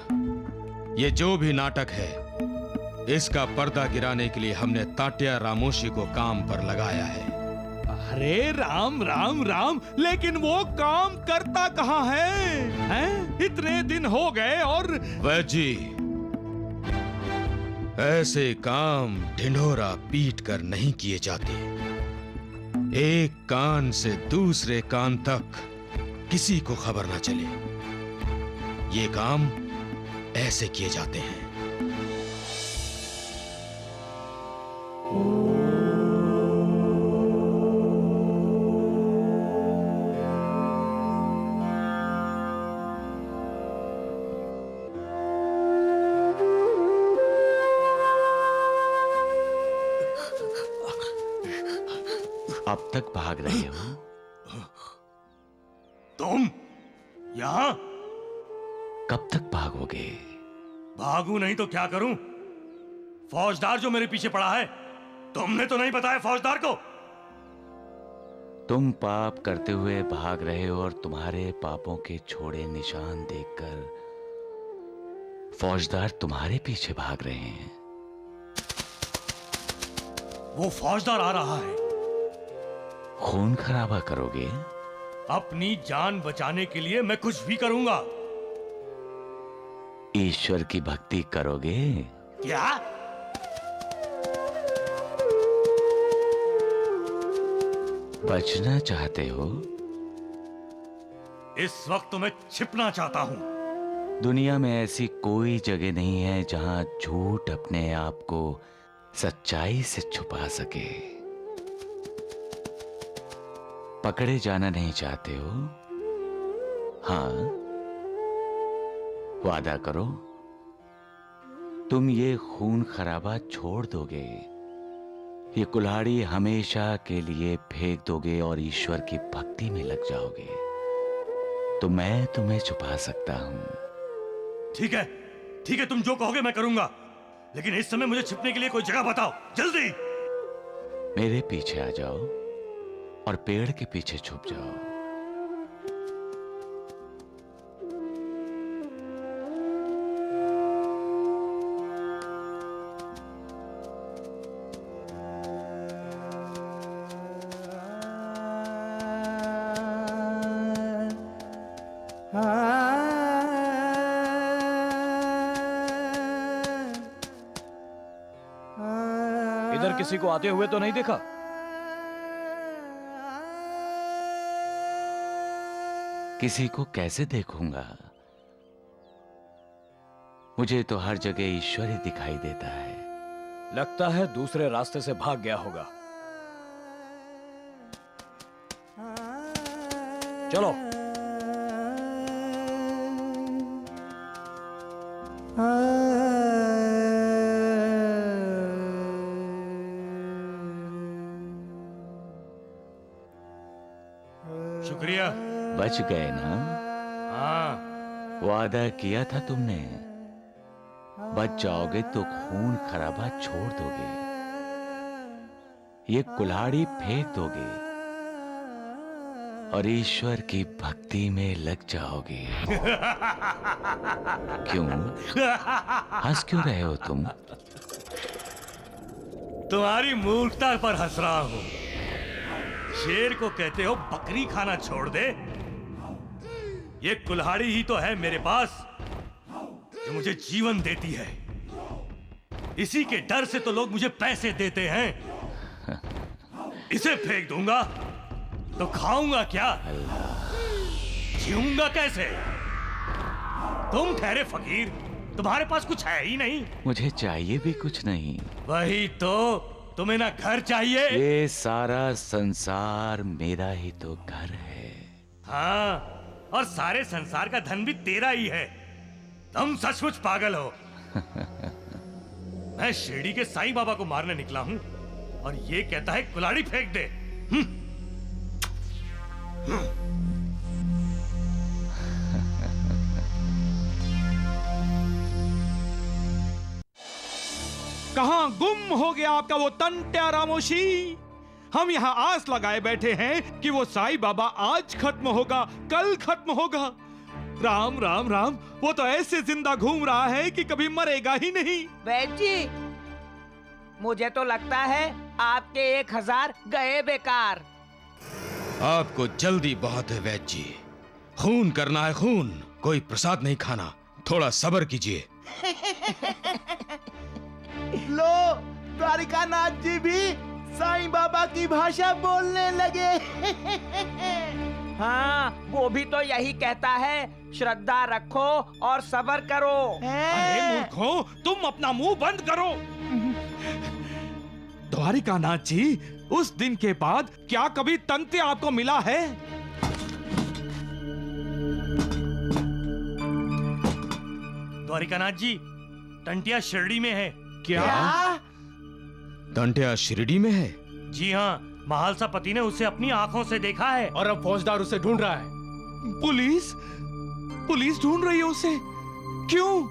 ये जो भी नाटक है, इसका पर्दा गिराने के लिए हमने तात्या रामोशी को काम पर लगाया है। अरे राम राम राम, लेकिन वो काम करता कहाँ है? हैं? इतने दिन हो गए और वैद्य जी, ऐसे काम ढिंढोरा पीट कर नहीं किए जाते। एक कान से दूसरे कान तक किसी को खबर ना चले। ये काम ऐसे किए जाते हैं। अब तक भाग रहे हो? तुम यहाँ? कब तक भागोगे? भागू नहीं तो क्या करूं? फौजदार जो मेरे पीछे पड़ा है, तुमने तो नहीं बताया फौजदार को? तुम पाप करते हुए भाग रहे हो और तुम्हारे पापों के छोड़े निशान देखकर फौजदार तुम्हारे पीछे भाग रहे हैं। वो फौजदार आ रहा है। खून खराबा करोगे? अपनी जान बचाने के लिए मैं कुछ भी करूंगा। ईश्वर की भक्ति करोगे? क्या? बचना चाहते हो? इस वक्त मैं छिपना चाहता हूं। दुनिया में ऐसी कोई जगह नहीं है जहां झूठ अपने आप को सच्चाई से छुपा सके। पकड़े जाना नहीं चाहते हो? हाँ, वादा करो तुम ये खून खराबा छोड़ दोगे, ये कुल्हाड़ी हमेशा के लिए फेंक दोगे और ईश्वर की भक्ति में लग जाओगे, तो मैं तुम्हें छुपा सकता हूं। ठीक है, तुम जो कहोगे मैं करूंगा, लेकिन इस समय मुझे छिपने के लिए कोई जगह बताओ, जल्दी। मेरे पीछे आ जाओ और पेड़ के पीछे छुप जाओ। इधर किसी को आते हुए तो नहीं देखा? किसी को कैसे देखूंगा? मुझे तो हर जगह ईश्वर ही दिखाई देता है। लगता है दूसरे रास्ते से भाग गया होगा। चलो। शुक्रिया। बच गए ना? हाँ। वादा किया था तुमने, बच जाओगे तो खून खराबा छोड़ दोगे, ये कुल्हाड़ी फेंक दोगे और ईश्वर की भक्ति में लग जाओगे। क्यों हंस क्यों रहे हो तुम? तुम्हारी मूर्खता पर हंस रहा हूं। शेर को कहते हो बकरी खाना छोड़ दे, ये कुल्हाड़ी ही तो है मेरे पास जो मुझे जीवन देती है। इसी के डर से तो लोग मुझे पैसे देते हैं। इसे फेंक दूंगा तो खाऊंगा क्या? जीऊंगा कैसे? तुम ठहरे फकीर, तुम्हारे पास कुछ है ही नहीं। मुझे चाहिए भी कुछ नहीं। वही तो, तुम्हें ना घर चाहिए। ये सारा संसार मेरा ही तो घर है। हाँ, और सारे संसार का धन भी तेरा ही है। तुम सचमुच पागल हो। मैं शिरडी के साईं बाबा को मारने निकला हूं और ये कहता है कुल्हाड़ी फेंक दे। कहां गुम हो गया आपका वो तंट्या रामोशी? हम यहाँ आस लगाए बैठे हैं कि वो साईं बाबा आज खत्म होगा, कल खत्म होगा। राम राम राम, वो तो ऐसे जिंदा घूम रहा है कि कभी मरेगा ही नहीं। वैद्य जी, मुझे तो लगता है आपके 1000 गए बेकार। आपको जल्दी बहुत है वैद्य जी, खून करना है खून, कोई प्रसाद नहीं खाना, थोड़ा सब्र कीजिए। लो, द्वारिकानाथ जी भी साईं बाबा की भाषा बोलने लगे। हाँ, वो भी तो यही कहता है, श्रद्धा रखो और सब्र करो। अरे मूर्खों, तुम अपना मुंह बंद करो। द्वारिकानाथ जी, उस दिन के बाद क्या कभी तंत्या आपको मिला है? द्वारिकानाथ जी, टंटिया शिरडी में है। क्या? तंट्या शिरडी में है? जी हाँ, महालसा पति ने उसे अपनी आंखों से देखा है और अब फौजदार उसे ढूंढ रहा है। पुलिस ढूंढ रही है उसे? क्यों?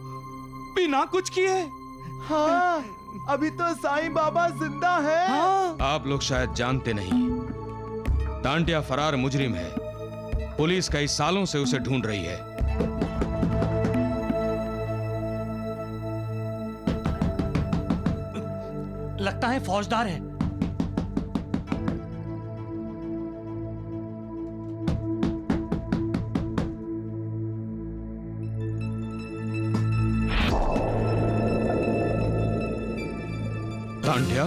बिना कुछ किए? हाँ, अभी तो साईं बाबा जिंदा है। हाँ। आप लोग शायद जानते नहीं, टांटिया फरार मुजरिम है। पुलिस कई सालों से उसे ढूंढ रही है। लगता है फौजदार है। टांटिया,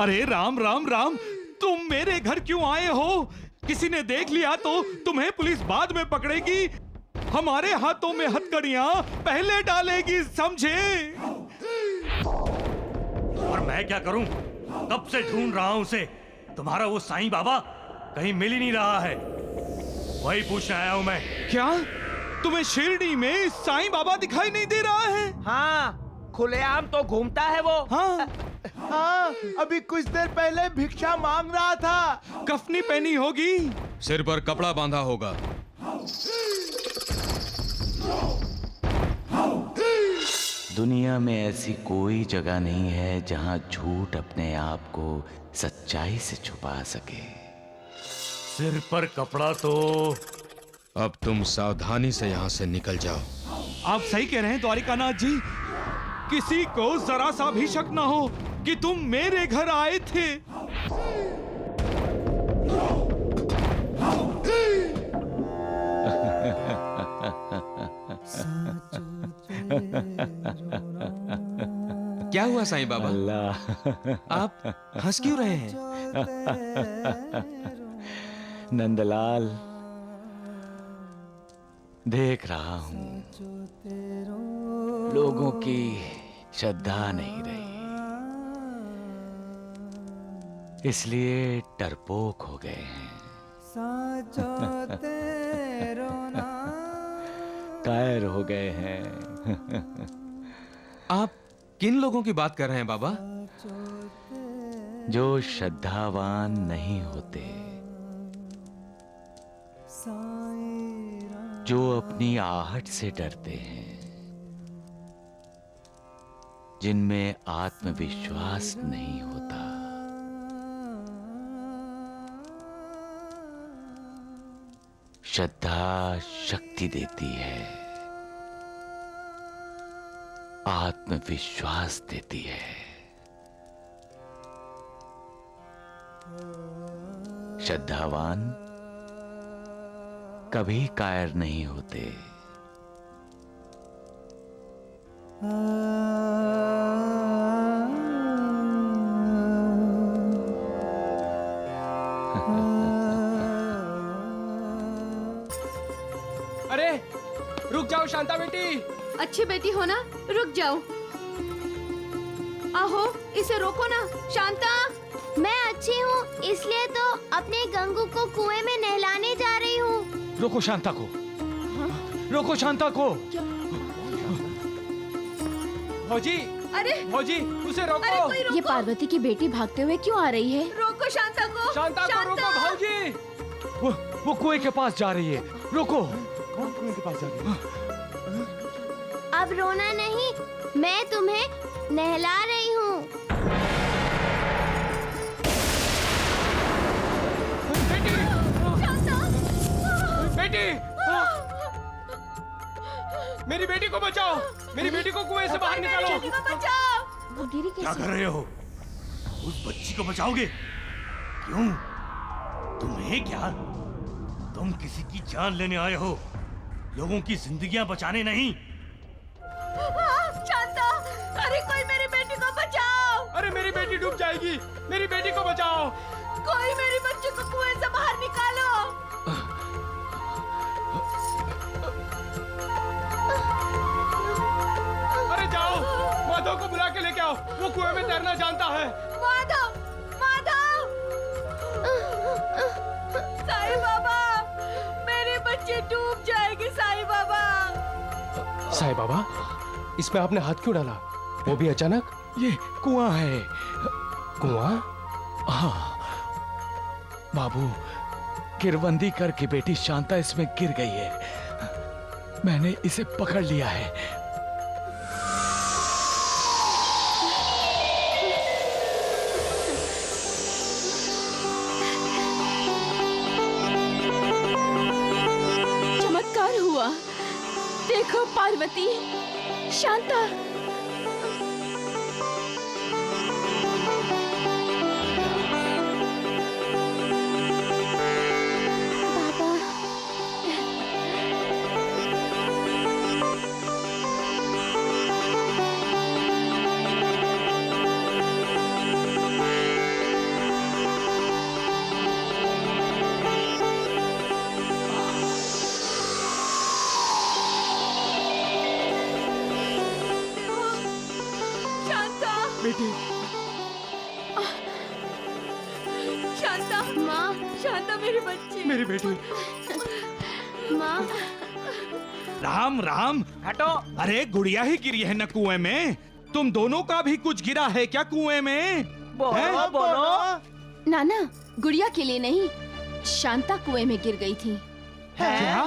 अरे राम राम राम, तुम मेरे घर क्यों आए हो? किसी ने देख लिया तो तुम्हें पुलिस बाद में पकड़ेगी, हमारे हाथों में हथकड़ियां पहले डालेगी, समझे? और मैं क्या करूं? कब से ढूंढ रहा हूं उसे। तुम्हारा वो साईं बाबा कहीं मिल ही नहीं रहा है, वही पूछने आया हूं मैं। क्या तुम्हें शिरडी में साईं बाबा दिखाई नहीं दे रहा है? हाँ, खुलेआम तो घूमता है वो। हाँ, अभी कुछ देर पहले भिक्षा मांग रहा था। कफनी पहनी होगी, सिर पर कपड़ा बांधा होगा। दुनिया में ऐसी कोई जगह नहीं है जहां झूठ अपने आप को सच्चाई से छुपा सके। सिर पर कपड़ा तो। अब तुम सावधानी से यहाँ से निकल जाओ। आप सही कह रहे हैं द्वारिकानाथ जी, किसी को जरा सा भी शक ना हो कि तुम मेरे घर आए थे। क्या हुआ साईं बाबा? आप हंस क्यों रहे हैं? नंदलाल, देख रहा हूं लोगों की श्रद्धा नहीं रही, इसलिए डरपोक हो गए हैं। कायर हो गए हैं। आप किन लोगों की बात कर रहे हैं बाबा? जो श्रद्धावान नहीं होते, जो अपनी आहट से डरते हैं, जिनमें आत्मविश्वास नहीं होता। श्रद्धा शक्ति देती है, आत्मविश्वास देती है। श्रद्धावान कभी कायर नहीं होते। अरे रुक जाओ शांता बेटी। अच्छी बेटी हो ना, रुक जाओ। आहो, इसे रोको ना। शांता, मैं अच्छी हूँ, इसलिए तो अपने गंगू को कुएं में नहलाने जा रही हूँ। रोको शांता को। रोको शांता को। भौजी, अरे भौजी, उसे रोको। ये पार्वती की बेटी भागते हुए क्यों आ रही है? रोको शांता को। शांता को रोको भौजी। वो कुएं के पास जा रही है, रोको। कौन कुएं के पास जा रही है? अब रोना नहीं, मैं तुम्हें नहला रही हूँ। बेटी, मेरी बेटी को बचाओ। मेरी बेटी को कुएं से बाहर निकालो। बचाओ। क्या कर रहे हो? उस बच्ची को बचाओगे? क्यों? तुम्हें क्या? तुम किसी की जान लेने आए हो, लोगों की जिंदगियां बचाने नहीं। शांता, अरे कोई मेरी बेटी को बचाओ। अरे मेरी बेटी डूब जाएगी, मेरी बेटी को बचाओ। कोई मेरी बच्ची को कुएं से बाहर निकालो। अरे जाओ, माधव को बुला के लेके आओ, वो कुएं में तैरना जानता है। माधव, माधव। साईं बाबा, मेरी बच्ची डूब जाएगी। साईं बाबा। साईं बाबा, इसमें आपने हाथ क्यों डाला? वो भी अचानक? ये कुआं है। कुआं? हाँ बाबू, गिरबंदी करके बेटी शांता इसमें गिर गई है। मैंने इसे पकड़ लिया है। चमत्कार हुआ। देखो पार्वती, शांता। शांता मेरी बच्ची, मेरी बेटी। माँ राम राम। हटो। अरे गुड़िया ही गिरी है न कुएं में, तुम दोनों का भी कुछ गिरा है क्या कुएं में? बोलो बोलो। नाना, गुड़िया के लिए नहीं, शांता कुएं में गिर गई थी। क्या?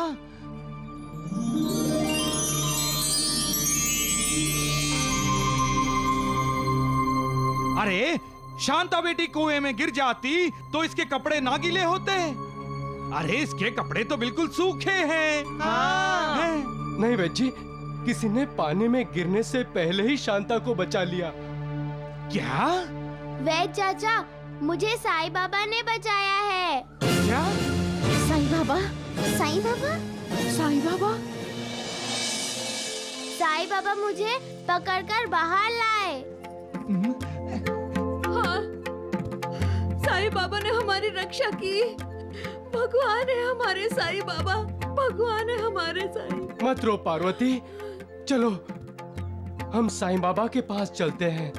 अरे शांता बेटी कुएं में गिर जाती तो इसके कपड़े ना गीले होते। अरे इसके कपड़े तो बिल्कुल सूखे हैं। हाँ। नहीं वैद्य जी, किसी ने पानी में गिरने से पहले ही शांता को बचा लिया। क्या? वैद्य चाचा, मुझे साईं बाबा ने बचाया है। क्या? साईं बाबा? साईं बाबा? साईं बाबा? साईं बाबा मुझे पकड़कर बाहर लाए। हाँ, साईं बाबा ने हमारी रक्षा की। भगवान है हमारे साईं बाबा, भगवान है हमारे साईं। मत रो पार्वती, चलो हम साईं बाबा के पास चलते हैं।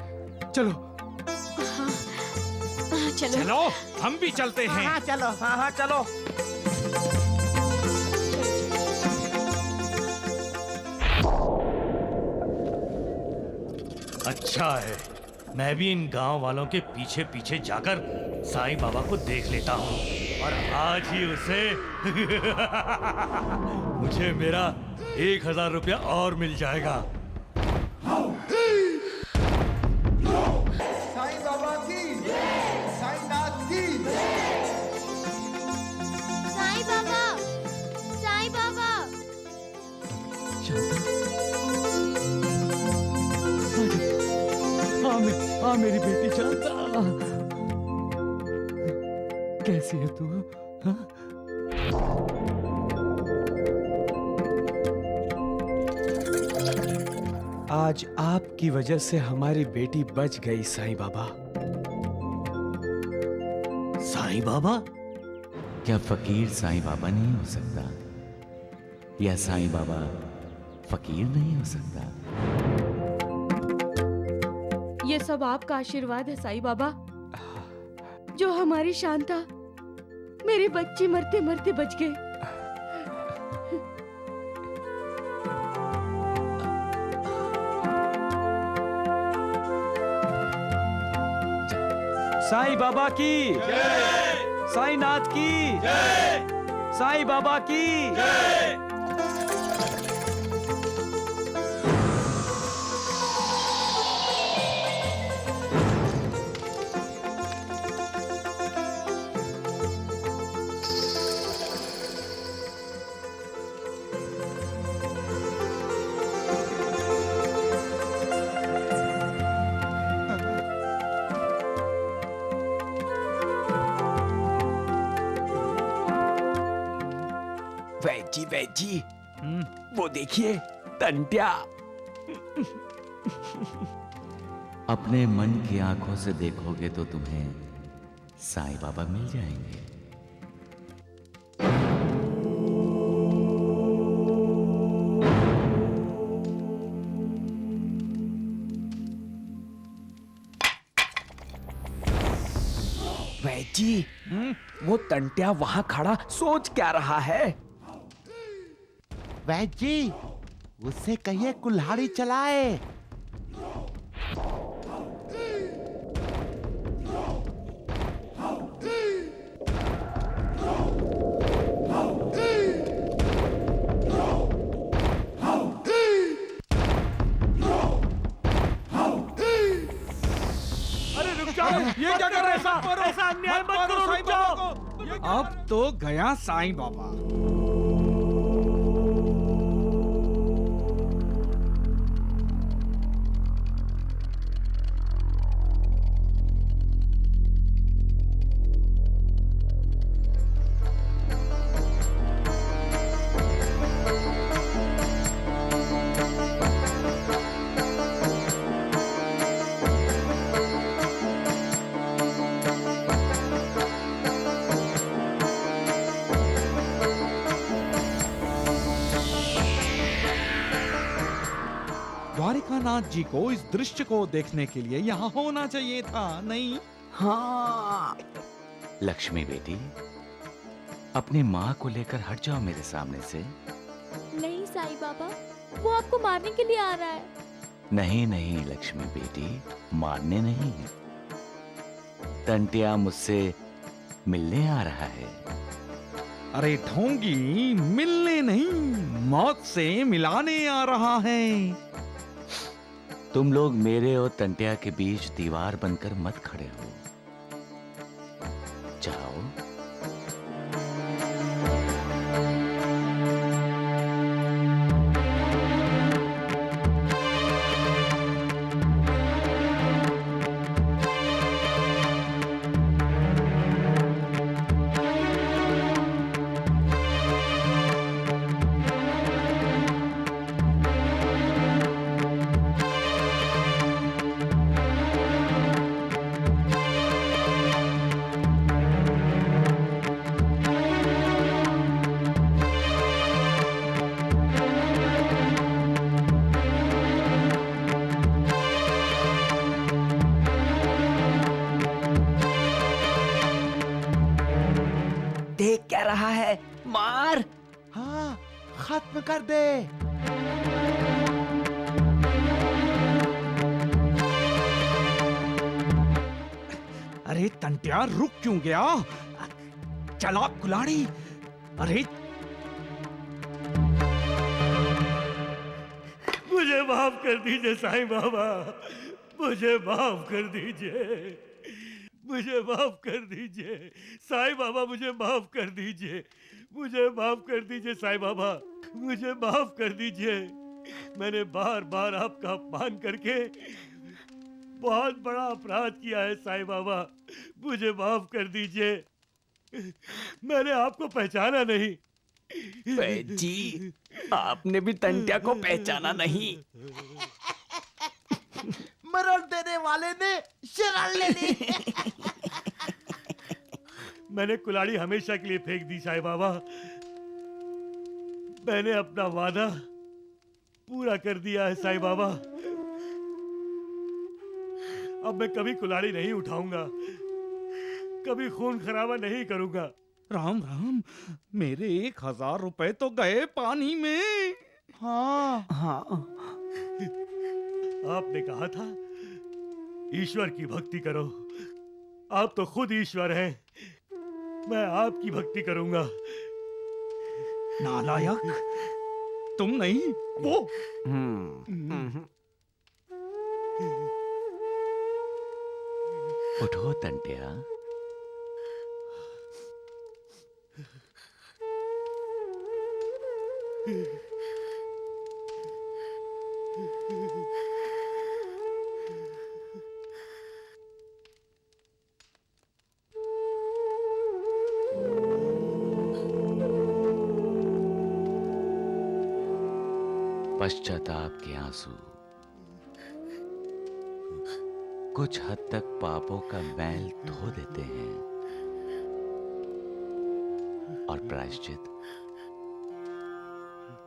चलो। चलो चलो, हम भी चलते हैं। हाँ चलो, हाँ चलो। अच्छा है, मैं भी इन गांव वालों के पीछे पीछे जाकर साईं बाबा को देख लेता हूँ और आज ही उसे मुझे मेरा 1000 रुपया और मिल जाएगा। साईं बाबा की, साईं नाथ की। साईं बाबा, साईं बाबा। हाँ मेरी बेटी शांता, कैसी है तू? हाँ? आज आपकी वजह से हमारी बेटी बच गई साईं बाबा। साईं बाबा? क्या फकीर साईं बाबा नहीं हो सकता? या साईं बाबा फकीर नहीं हो सकता? ये सब आपका आशीर्वाद है साईं बाबा, जो हमारी शांता, मेरी बच्ची मरते मरते बच गई। साईं बाबा की जय, साईं नाथ की जय, साईं बाबा की जय। वैद्य जी, वो देखिए टंट्या। अपने मन की आंखों से देखोगे तो तुम्हें साईं बाबा मिल जाएंगे। वैद्य जी, वो टंट्या वहां खड़ा सोच क्या रहा है? वैद्य जी, उससे कहिए कुल्हाड़ी चलाए। अरे रुक जाओ, ये क्या कर रहे हैं? ऐसा अन्याय मत करो, रुक जाओ। अब तो गया साईं बाबा। द्वारिकानाथ जी को इस दृश्य को देखने के लिए यहाँ होना चाहिए था, नहीं? हाँ। लक्ष्मी बेटी, अपनी माँ को लेकर हट जाओ मेरे सामने से। नहीं साईं बाबा, वो आपको मारने के लिए आ रहा है। नहीं नहीं लक्ष्मी बेटी, मारने नहीं। टंटिया मुझसे मिलने आ रहा है। अरे ढोंगी, मिलने नहीं, मौत से मिलाने आ रहा है। तुम लोग मेरे और टंटिया के बीच दीवार बनकर मत खड़े हो। जाओ। देख क्या रहा है, मार। हाँ, खत्म कर दे। अरे टंटिया, रुक क्यों गया? चला कुलाड़ी। अरे मुझे माफ कर दीजिए साईं बाबा, मुझे माफ कर दीजिए, मुझे माफ कर दीजिए साईं बाबा, मुझे माफ कर दीजिए, मुझे माफ कर दीजिए साईं बाबा, मुझे माफ कर दीजिए। मैंने बार बार आपका अपमान करके बहुत बड़ा अपराध किया है साईं बाबा, मुझे माफ कर दीजिए। मैंने आपको पहचाना नहीं। जी, आपने भी टंटिया को पहचाना नहीं। मरण देने वाले ने शरण ले ली। मैंने कुलाड़ी हमेशा के लिए फेंक दी साईं बाबा। मैंने अपना वादा पूरा कर दिया है साईं बाबा। अब मैं कभी कुलाड़ी नहीं उठाऊंगा, कभी खून खराबा नहीं करूंगा। राम राम, मेरे 1000 रुपए तो गए पानी में। हाँ हाँ, आपने कहा था ईश्वर की भक्ति करो। आप तो खुद ईश्वर हैं। मैं आपकी भक्ति करूंगा। नालायक, तुम नहीं वो। उठो टंटिया। पश्चाताप के आंसू कुछ हद तक पापों का मैल धो देते हैं और प्रायश्चित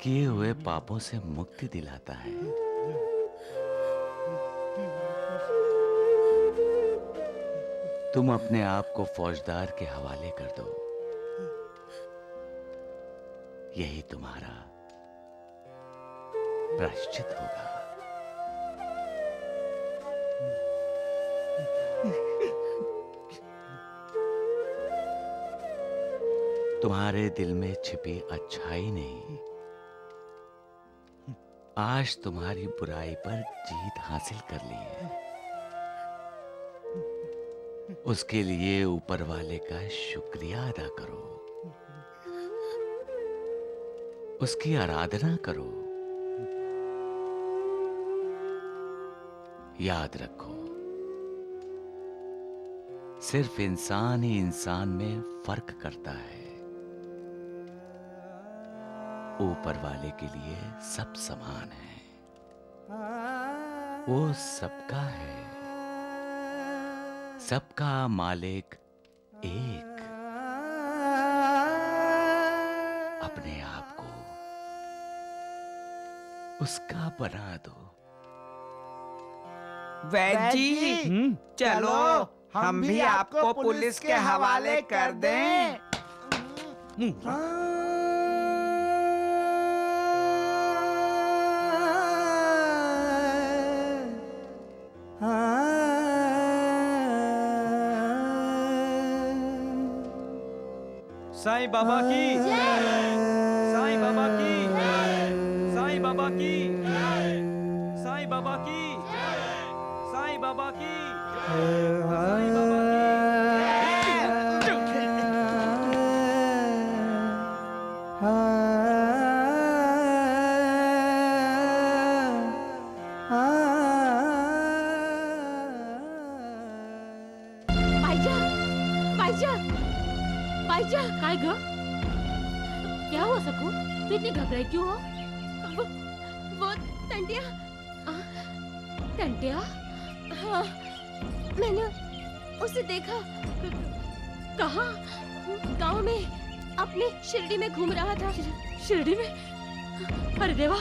किए हुए पापों से मुक्ति दिलाता है। तुम अपने आप को फौजदार के हवाले कर दो, यही तुम्हारा प्रायश्चित होगा। तुम्हारे दिल में छिपी अच्छाई नहीं, आज तुम्हारी बुराई पर जीत हासिल कर ली है। उसके लिए ऊपर वाले का शुक्रिया अदा करो, उसकी आराधना करो। याद रखो, सिर्फ इंसान ही इंसान में फर्क करता है। ऊपर वाले के लिए सब समान है, वो सबका है, सबका मालिक एक। अपने आप को उसका बना दो। वैद जी, चलो हम भी आपको पुलिस के हवाले कर दें। मुंह रख। साईं बाबा की साईं बाबा की साईं बाबा की साईं बाबा की साईं बाबा की साईं बाबा हाय गो, क्या हुआ सकू? तू इतनी घबराई क्यों हो? वो टंटिया। टंटिया? हाँ, मैंने उसे देखा। कहाँ? गांव में, अपने शिरडी में घूम रहा था। शिरडी में? अरे देवा,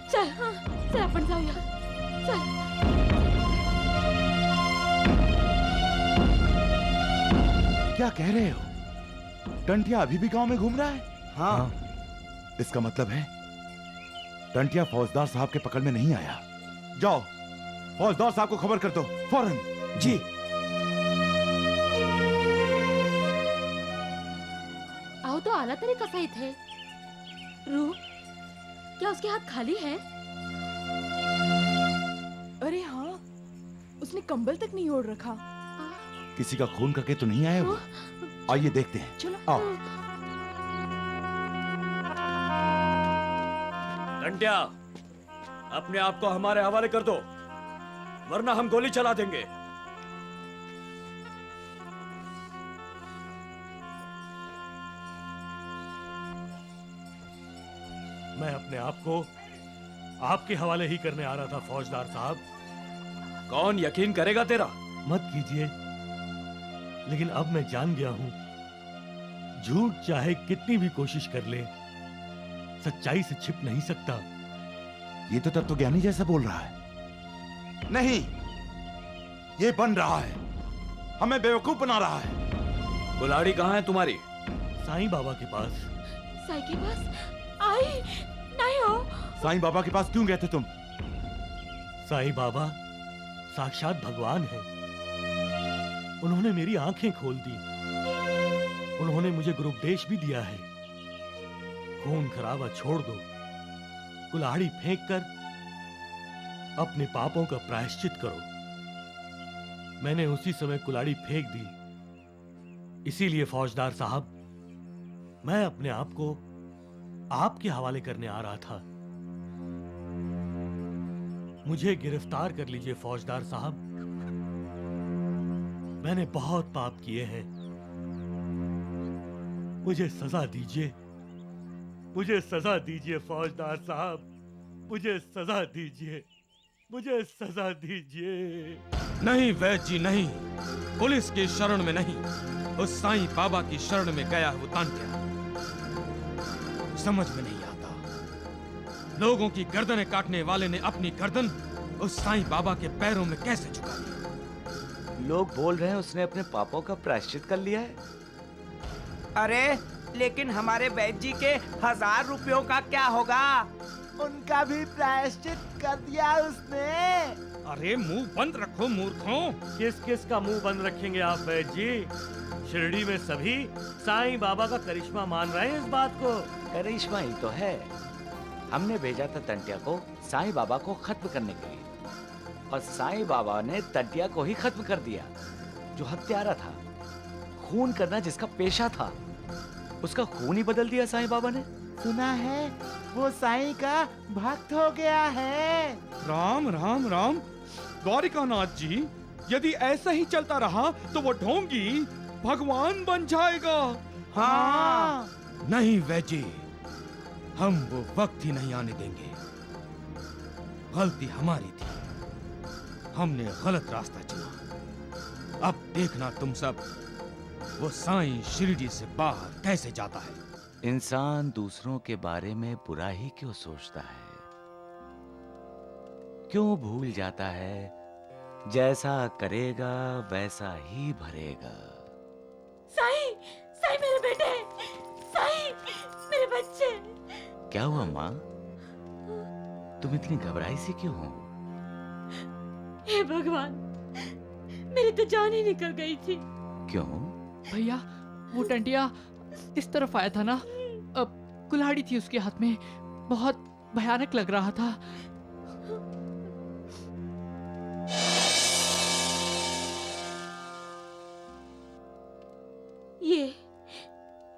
चल चल अपन जाऊया, चल। क्या कह रहे हो? टंटिया अभी भी गांव में घूम रहा है? हाँ। इसका मतलब है टंटिया फौजदार साहब के पकड़ में नहीं आया। जाओ फौजदार साहब को खबर कर दो फौरन। जी। आओ तो आला तरी कसा इथे। रू, क्या उसके हाथ खाली हैं? अरे हाँ, उसने कंबल तक नहीं ओढ़ रखा। किसी का खून करके तो नहीं आया वो? आइए देखते हैं। चलो। आओ। टंटिया, अपने आप को हमारे हवाले कर दो, वरना हम गोली चला देंगे। मैं अपने आप को आपके हवाले ही करने आ रहा था फौजदार साहब। कौन यकीन करेगा तेरा? मत कीजिए, लेकिन अब मैं जान गया हूं, झूठ चाहे कितनी भी कोशिश कर ले, सच्चाई से छिप नहीं सकता। ये तो तत्वज्ञानी जैसा बोल रहा है। नहीं, ये बन रहा है, हमें बेवकूफ बना रहा है। कुल्हाड़ी कहाँ है तुम्हारी? साईं बाबा के पास। साईं के पास? आई नहीं हो। साईं बाबा के पास क्यों गए थे तुम? साईं बाबा साक्षात भगवान है। उन्होंने मेरी आंखें खोल दी। उन्होंने मुझे गुरुपदेश भी दिया है। खून खराबा छोड़ दो, कुल्हाड़ी फेंक कर अपने पापों का प्रायश्चित करो। मैंने उसी समय कुल्हाड़ी फेंक दी। इसीलिए फौजदार साहब, मैं अपने आप को आपके हवाले करने आ रहा था। मुझे गिरफ्तार कर लीजिए फौजदार साहब। मैंने बहुत पाप किए हैं, मुझे सजा दीजिए। मुझे सजा दीजिए फौजदार साहब, मुझे सजा दीजिए, मुझे सजा दीजिए। नहीं वैद्य जी नहीं, पुलिस की शरण में नहीं, उस साईं बाबा की शरण में गया वो तांटिया। समझ में नहीं आता, लोगों की गर्दनें काटने वाले ने अपनी गर्दन उस साईं बाबा के पैरों में कैसे झुका दी? लोग बोल रहे हैं उसने अपने पापों का प्रायश्चित कर लिया है। अरे लेकिन हमारे वैद्य जी के 1000 रुपयों का क्या होगा? उनका भी प्रायश्चित कर दिया उसने। अरे मुंह बंद रखो मूर्खों। किस किस का मुंह बंद रखेंगे आप वैद्य जी? शिरडी में सभी साईं बाबा का करिश्मा मान रहे हैं इस बात को। करिश्मा ही तो है। हमने भेजा था टंटिया को साईं बाबा को खत्म करने के लिए, और साईं बाबा ने टंटिया को ही खत्म कर दिया, जो हत्यारा था। खून करना जिसका पेशा था, उसका खून ही बदल दिया साईं बाबा ने। सुना है वो साईं का भक्त हो गया है। राम राम राम। द्वारिकानाथ जी, यदि ऐसा ही चलता रहा तो वो ढोंगी भगवान बन जाएगा। हाँ। नहीं वैद्य जी, हम वो वक्त ही नहीं आने देंगे। गलती हमारी थी, हमने गलत रास्ता चुना। अब देखना तुम सब, वो साईं शिरडी से बाहर कैसे जाता है। इंसान दूसरों के बारे में बुरा ही क्यों सोचता है? क्यों भूल जाता है जैसा करेगा वैसा ही भरेगा। साईं, साईं मेरे बेटे, क्या हुआ माँ? तुम इतनी घबराई सी क्यों हो? हे भगवान, मेरी तो जान ही निकल गई थी। क्यों? भैया, वो टंटिया इस तरफ आया था ना, अब कुल्हाड़ी थी उसके हाथ में, बहुत भयानक लग रहा था।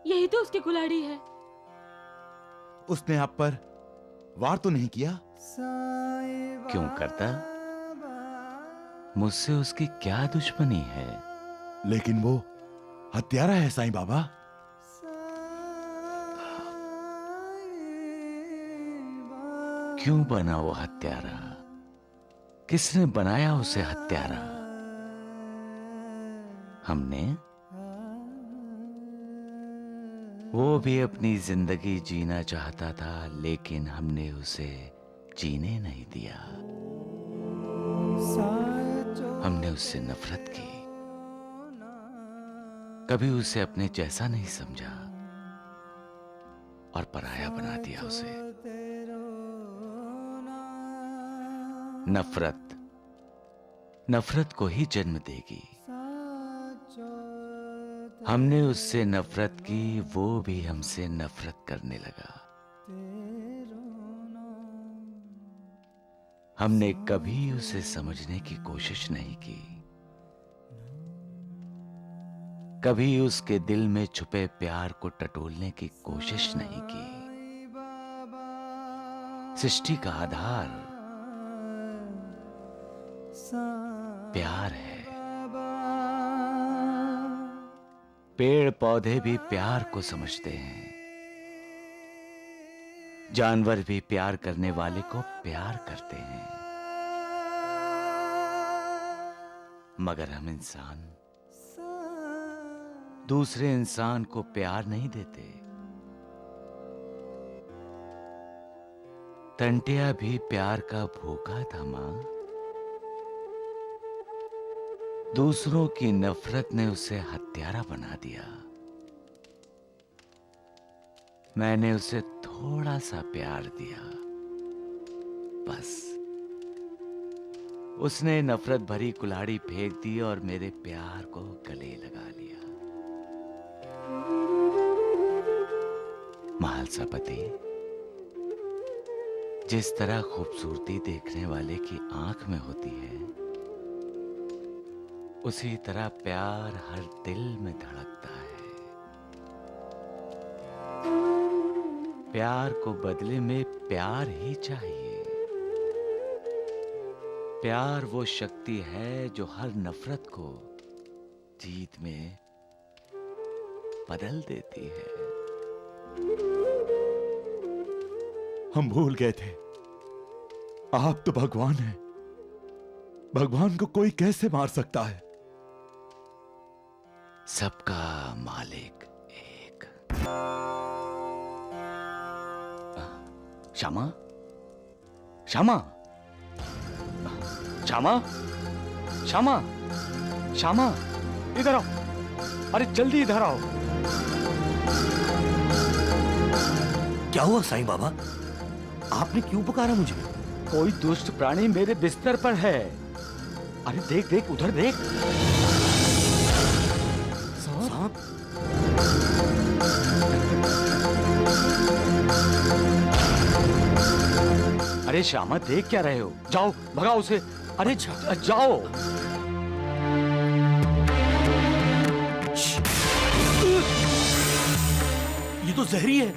यही तो उसकी कुल्हाड़ी है। उसने आप पर वार तो नहीं किया? क्यों करता? मुझसे उसकी क्या दुश्मनी है? लेकिन वो हत्यारा है साईं बाबा। क्यों बना वो हत्यारा? किसने बनाया उसे हत्यारा? हमने? वो भी अपनी जिंदगी जीना चाहता था, लेकिन हमने उसे जीने नहीं दिया। हमने उससे नफरत की, कभी उसे अपने जैसा नहीं समझा और पराया बना दिया उसे। नफरत को ही जन्म देगी। हमने उससे नफरत की, वो भी हमसे नफरत करने लगा। हमने कभी उसे समझने की कोशिश नहीं की, कभी उसके दिल में छुपे प्यार को टटोलने की कोशिश नहीं की। सृष्टि का आधार प्यार है। पेड़ पौधे भी प्यार को समझते हैं, जानवर भी प्यार करने वाले को प्यार करते हैं, मगर हम इंसान दूसरे इंसान को प्यार नहीं देते। टंटिया भी प्यार का भूखा था मां। दूसरों की नफरत ने उसे हत्यारा बना दिया। मैंने उसे थोड़ा सा प्यार दिया, बस। उसने नफरत भरी कुल्हाड़ी फेंक दी और मेरे प्यार को गले लगा लिया। महालसापति, जिस तरह खूबसूरती देखने वाले की आंख में होती है, उसी तरह प्यार हर दिल में धड़कता है। प्यार को बदले में प्यार ही चाहिए। प्यार वो शक्ति है जो हर नफरत को जीत में बदल देती है। हम भूल गए थे, आप तो भगवान हैं। भगवान को कोई कैसे मार सकता है? सबका मालिक एक। श्यामा, श्यामा, श्यामा, श्यामा, श्यामा, इधर आओ। अरे जल्दी इधर आओ। क्या हुआ साईं बाबा? आपने क्यों पुकारा मुझे? कोई दुष्ट प्राणी मेरे बिस्तर पर है। अरे देख देख, उधर देख। सांप? अरे श्यामा, देख क्या रहे हो? जाओ भगाओ उसे। अरे जाओ। ये तो जहरी है।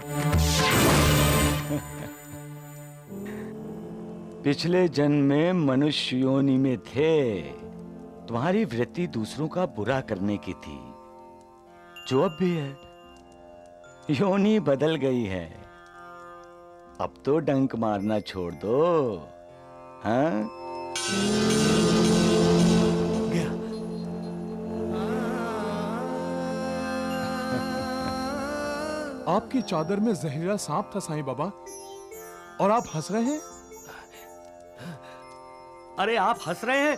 पिछले जन्म में मनुष्य योनि में थे। तुम्हारी वृत्ति दूसरों का बुरा करने की थी, जो अब भी है। योनि बदल गई है, अब तो डंक मारना छोड़ दो। हाँ? गया। आपकी चादर में जहरीला सांप था साईं बाबा, और आप हंस रहे हैं। अरे आप हंस रहे हैं?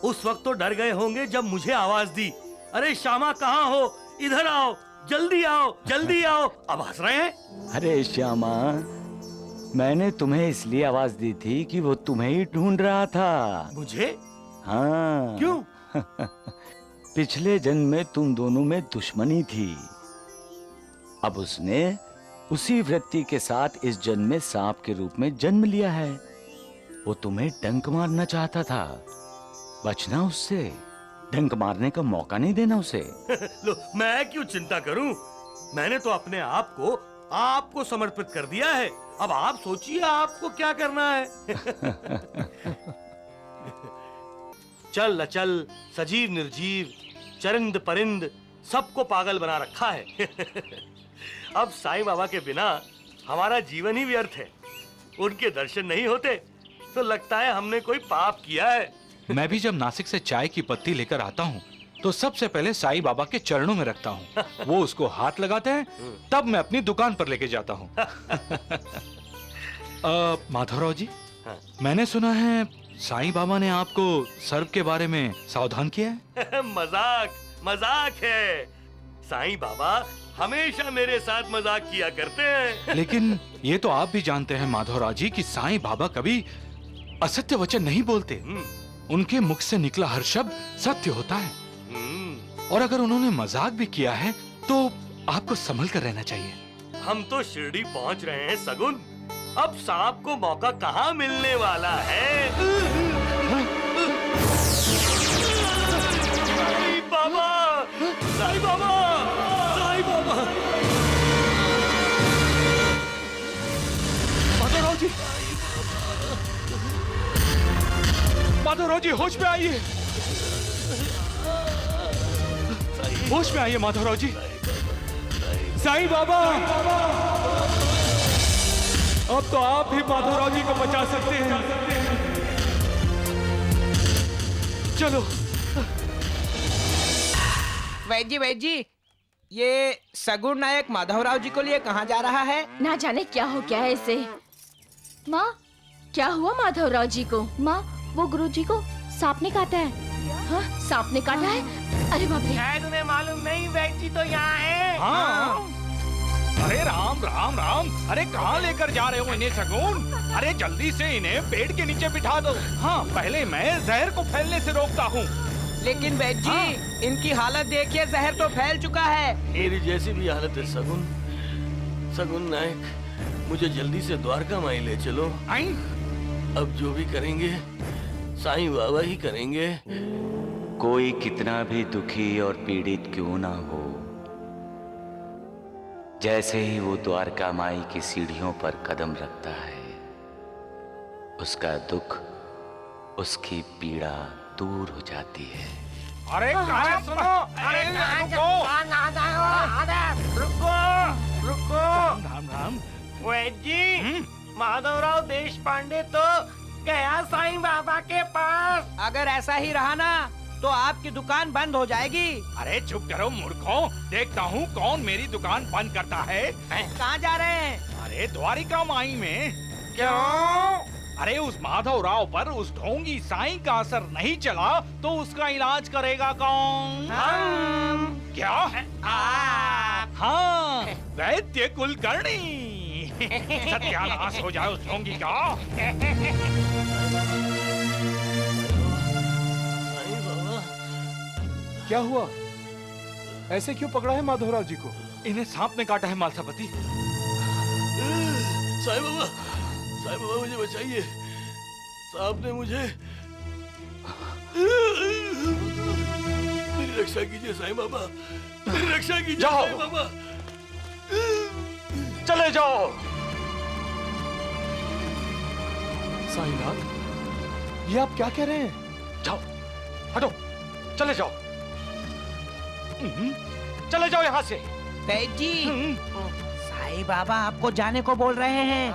उस वक्त तो डर गए होंगे जब मुझे आवाज दी, अरे श्यामा कहाँ हो, इधर आओ, जल्दी आओ, जल्दी आओ। अब हंस रहे हैं? अरे श्यामा, मैंने तुम्हें इसलिए आवाज दी थी कि वो तुम्हें ही ढूंढ रहा था। मुझे? हाँ। क्यों? पिछले जन्म में तुम दोनों में दुश्मनी थी। अब उसने उसी व्यक्ति के साथ इस जन्म में सांप के रूप में जन्म लिया है। वो तुम्हें डंक मारना चाहता था। बचना उससे, डंक मारने का मौका नहीं देना उसे। लो, मैं क्यों चिंता करूं? मैंने तो अपने आप को आपको समर्पित कर दिया है। अब आप सोचिए आपको क्या करना है। चल अचल, सजीव निर्जीव, चरिंद परिंद सबको पागल बना रखा है। अब साईं बाबा के बिना हमारा जीवन ही व्यर्थ है। उनके दर्शन नहीं होते तो लगता है हमने कोई पाप किया है। मैं भी जब नासिक से चाय की पत्ती लेकर आता हूँ तो सबसे पहले साईं बाबा के चरणों में रखता हूँ। वो उसको हाथ लगाते हैं, तब मैं अपनी दुकान पर लेके जाता हूँ। माधवराव जी, मैंने सुना है साईं बाबा ने आपको सर्प के बारे में सावधान किया है। मजाक है। साईं बाबा हमेशा मेरे साथ मजाक किया करते हैं। लेकिन ये तो आप भी जानते हैं माधवराव जी कि साईं बाबा कभी असत्य वचन नहीं बोलते। उनके मुख से निकला हर शब्द सत्य होता है। और अगर उन्होंने मजाक भी किया है तो आपको संभल कर रहना चाहिए। हम तो शिरडी पहुंच रहे हैं सगुन। अब सांप को मौका कहाँ मिलने वाला है। साईं बाबा, साईं बाबा, साईं बाबा। माधवराव जी, माधवराव जी, होश में आइए, होश में आइए माधवराव जी। साईं बाबा, अब तो आप ही माधवराव जी को बचा सकते हैं। चलो। वैद जी, ये सगुण नायक माधवराव जी को लिए कहाँ जा रहा है? ना जाने क्या हो गया है इसे। माँ, क्या हुआ माधवराव जी को? माँ, वो गुरुजी को सांप ने काटा है। हाँ, सांप ने काटा है? अरे बाप रे! शायद उन्हें मालूम नहीं, वैद जी तो यहाँ है। हाँ। अरे राम राम राम, अरे कहाँ लेकर जा रहे हो इन्हें सगुन? अरे जल्दी से इन्हें पेड़ के नीचे बिठा दो। हाँ, पहले मैं जहर को फैलने से रोकता हूँ। लेकिन वैद जी, इनकी हालत देखिए, जहर तो फैल चुका है। मेरी जैसी भी हालत है सगुन। सगुन नायक, मुझे जल्दी से द्वारका माई ले चलो। अब जो भी करेंगे साईं बाबा ही करेंगे। कोई कितना भी दुखी और पीड़ित क्यों ना हो, जैसे ही वो द्वारका माई की सीढ़ियों पर कदम रखता है, उसका दुख, उसकी पीड़ा दूर हो जाती है। अरे कहाँ सुनो, अरे रुको। राम राम। वैद जी, माधवराव देश पांडे तो गया साईं बाबा के पास। अगर ऐसा ही रहा ना तो आपकी दुकान बंद हो जाएगी। अरे चुप करो मूर्खों, देखता हूँ कौन मेरी दुकान बंद करता है। कहाँ जा रहे हैं? अरे द्वारिका माई में। क्यों? अरे उस माधवराव पर उस ढोंगी साईं का असर नहीं चला तो उसका इलाज करेगा कौन? क्या? हाँ, वैद्य कुलकर्णी। सत्यानाश हो जाए उस ढोंगी का। क्या हुआ? ऐसे क्यों पकड़ा है माधवराव जी को? इन्हें सांप ने काटा है मालसापति। साईं बाबा, साईं बाबा मुझे बचाइए। सांप ने मुझे, मेरी रक्षा कीजिए साईं बाबा, मेरी रक्षा कीजिए साईं बाबा। चले जाओ। साईनाथ, ये आप क्या कह रहे हैं? जाओ, हटो, चले जाओ, चले जाओ यहाँ से। वैद जी, साईं बाबा आपको जाने को बोल रहे हैं,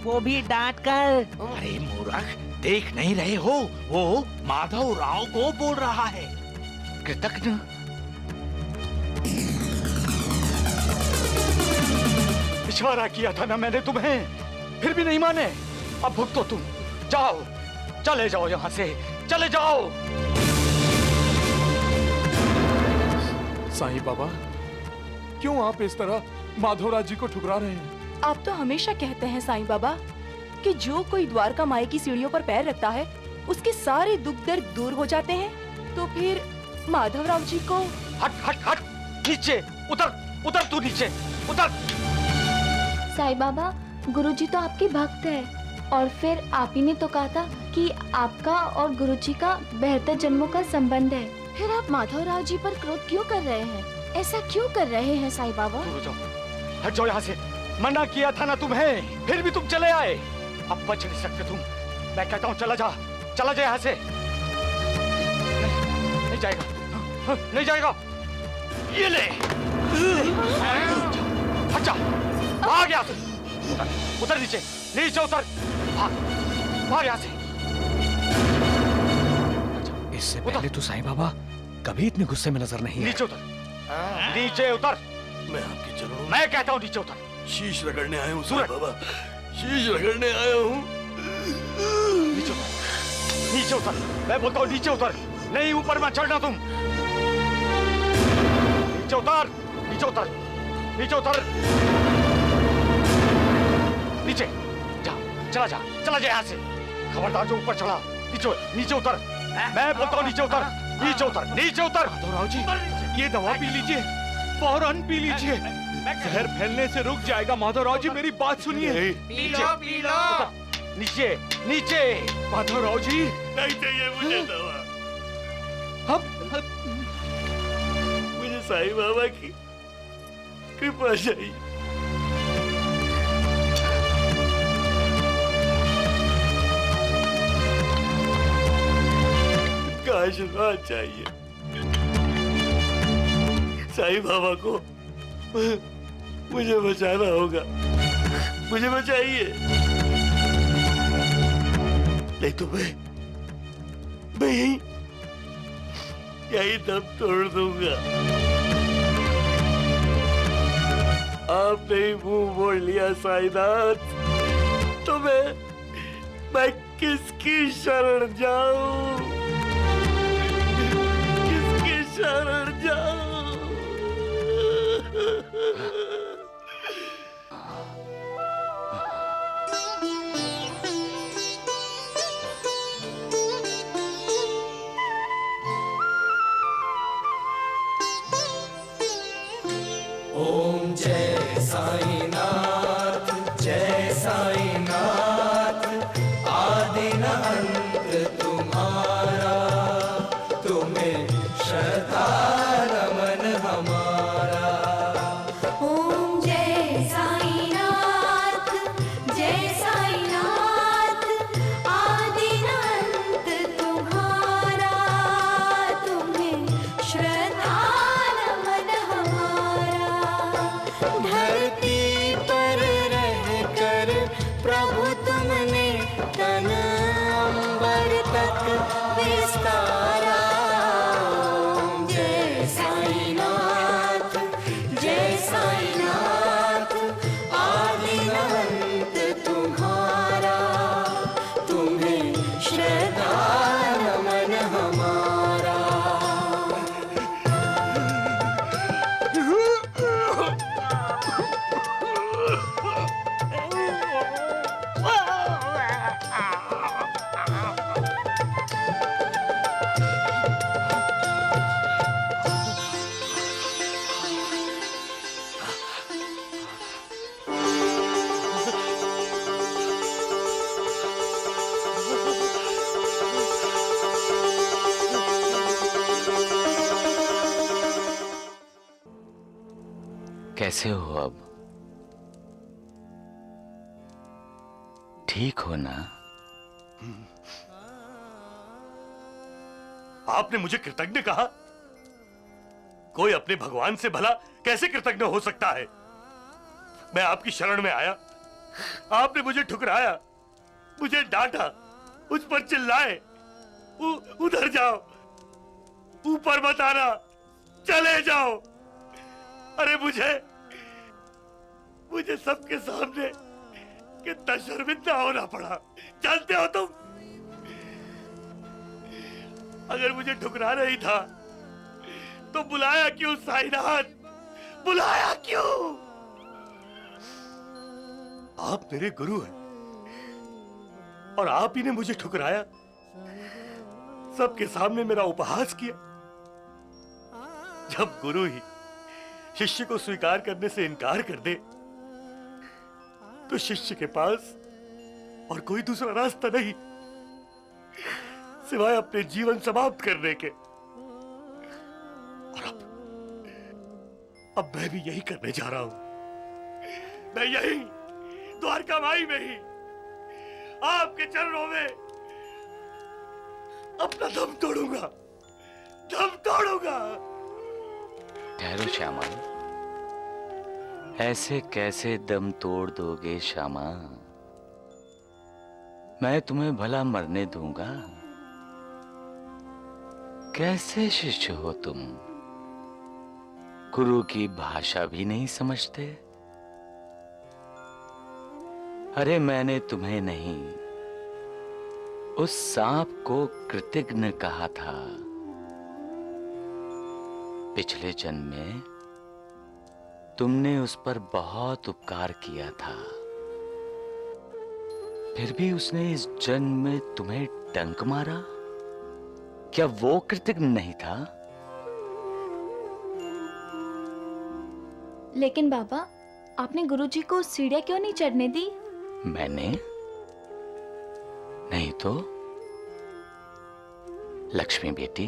वो भी डांट कर। अरे मूर्ख, देख नहीं रहे हो? वो माधवराव को बोल रहा है। कृतज्ञ। इशारा किया था ना मैंने तुम्हें, फिर भी नहीं माने। अब भुगतो तुम। जाओ, चले जाओ यहाँ से, चले जाओ। साईं बाबा, क्यों आप इस तरह माधवराव जी को ठुकरा रहे हैं? आप तो हमेशा कहते हैं साईं बाबा कि जो कोई द्वारका माई की सीढ़ियों पर पैर रखता है उसके सारे दुख दर्द दूर हो जाते हैं, तो फिर माधवराव जी को हट हट हट, नीचे उतर, उतर तू नीचे उतर। साईं बाबा, गुरुजी तो आपके भक्त है, और फिर आप ही ने तो कहा था कि आपका और गुरुजी का बेहतर जन्मों का संबंध है। फिर आप माधवराव जी पर क्रोध क्यों कर रहे हैं? ऐसा क्यों कर रहे हैं साईं बाबा? हट जाओ यहाँ से, मना किया था ना तुम्हें, फिर भी तुम चले आए। अब बच नहीं सकते तुम। मैं कहता हूँ चला जा, चला जा यहाँ से। नहीं जाएगा, नहीं जाएगा। ये ले, हट जा, भाग यहाँ से। उतर, उतर नीचे, नीचे उतर, भाग, भाग यहाँ से। इससे पहले तो साईं बाबा कभी इतने गुस्से में नजर नहीं आए। नीचे उतर, नीचे उतर। मैं आपके चरणों मैं कहता हूँ नीचे उतर। शीश रगड़ने आया हूँ साईं बाबा, शीश रगड़ने आया हूँ। नीचे उतर, नीचे उतर। मैं बोलता हूँ नीचे उतर, नहीं ऊपर मत चढ़ना तुम। नीचे उतर, नीचे उतर, नीचे उतर, नीचे जा, चला जा, चला जा यहाँ से। खबरदार जो ऊपर चढ़ा, नीचे नीचे उतर। मैं बोलता हूँ नीचे उतर, नीचे उतर, नीचे उतर। माधवराव जी, ये दवा पी लीजिए, फौरन पी लीजिए, जहर फैलने से रुक जाएगा। माधवराव जी, मेरी बात सुनिए। P low, P low. नीचे, नीचे। माधवराव जी, नहीं चाहिए मुझे दवा। मुझे साईं बाबा की कृपा चाहिए। का आशीर्वाद चाहिए। साईं बाबा को मुझे बचाना होगा, मुझे बचाइए, नहीं तो मैं यही दम तोड़ दूंगा। आपने ही मुंह मोड़ लिया साईनाथ, तो मैं किसकी शरण जाऊं, किसकी शरण जाऊं? ओम जय साईनाथ, जय साईनाथ, आदि न अंत तुम्हारा, तुम्हें श्रद्धा नमन हमारा। ओम जय साईनाथ, जय साईनाथ, आदि न अंत तुम्हारा, तुम्हें श्रद्धा नमन हमारा। धरती पर रहकर प्रभु तुमने तन अंबर तक विस्तारा। ओम जय साईनाथ, जय साईनाथ, आदि न अंत तुम्हारा, तुम्हें श्रद्धा नमन हमारा। कैसे हो अब? ठीक हो ना? आपने मुझे कृतज्ञ कहा? कोई अपने भगवान से भला कैसे कृतज्ञ हो सकता है? मैं आपकी शरण में आया, आपने मुझे ठुकराया, मुझे डांटा, उस पर चिल्लाए, उधर जाओ, ऊपर मत आना, चले जाओ। अरे मुझे सबके सामने कितना शर्मिंदा होना पड़ा, जानते हो तुम? अगर मुझे ठुकराना ही था तो बुलाया क्यों साईनाथ? बुलाया क्यों? आप मेरे गुरु हैं, और आप ही ने मुझे ठुकराया, सबके सामने मेरा उपहास किया। जब गुरु ही शिष्य को स्वीकार करने से इनकार कर दे, तो शिष्य के पास और कोई दूसरा रास्ता नहीं सिवाय अपने जीवन समाप्त करने के। और अब मैं भी यही करने जा रहा हूं। मैं यही द्वारका माई में ही आपके चरणों में अपना दम तोड़ूंगा, दम तोड़ूंगा। ठहरो श्यामा, ऐसे कैसे दम तोड़ दोगे श्यामा? मैं तुम्हें भला मरने दूंगा? कैसे शिष्य हो तुम? गुरु की भाषा भी नहीं समझते? अरे मैंने तुम्हें नहीं, उस सांप को कृतघ्न कहा था। पिछले जन्म में तुमने उस पर बहुत उपकार किया था, फिर भी उसने इस जन्म में तुम्हें डंक मारा। क्या वो कृतघ्न नहीं था? लेकिन बाबा, आपने गुरुजी को सीढ़ियां क्यों नहीं चढ़ने दी? मैंने नहीं तो? लक्ष्मी बेटी,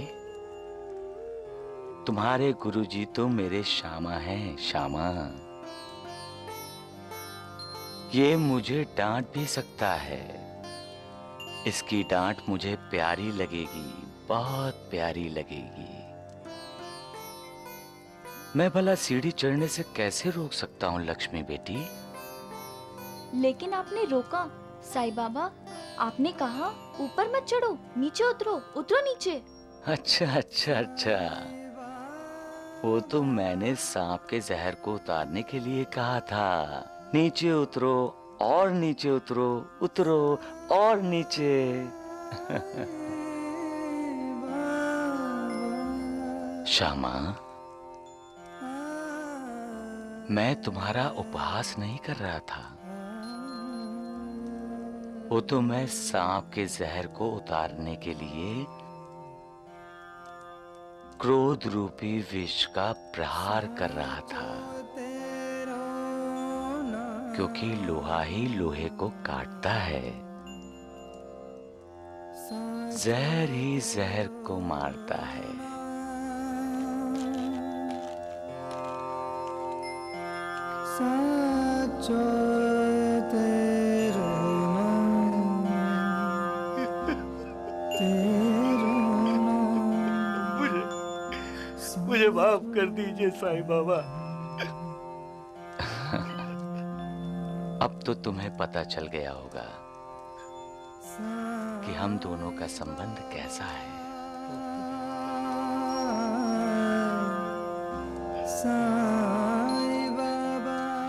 तुम्हारे गुरुजी तो मेरे श्यामा हैं, श्यामा। ये मुझे डांट भी सकता है। इसकी डांट मुझे प्यारी लगेगी, बहुत प्यारी लगेगी। मैं भला सीढ़ी चढ़ने से कैसे रोक सकता हूँ लक्ष्मी बेटी? लेकिन आपने रोका। साईं बाबा, आपने कहा ऊपर मत चढ़ो, नीचे उतरो, उतरो नीचे। अच्छा अच्छा अच्छा, वो तो मैंने सांप के जहर को उतारने के लिए कहा था। नीचे उतरो और नीचे उतरो, उतरो और नीचे। श्यामा, मैं तुम्हारा उपहास नहीं कर रहा था। वो तो मैं सांप के जहर को उतारने के लिए क्रोध रूपी विष का प्रहार कर रहा था, क्योंकि लोहा ही लोहे को काटता है, जहर ही जहर को मारता है। मुझे माफ कर दीजिए साईं बाबा। अब तो तुम्हें पता चल गया होगा कि हम दोनों का संबंध कैसा है।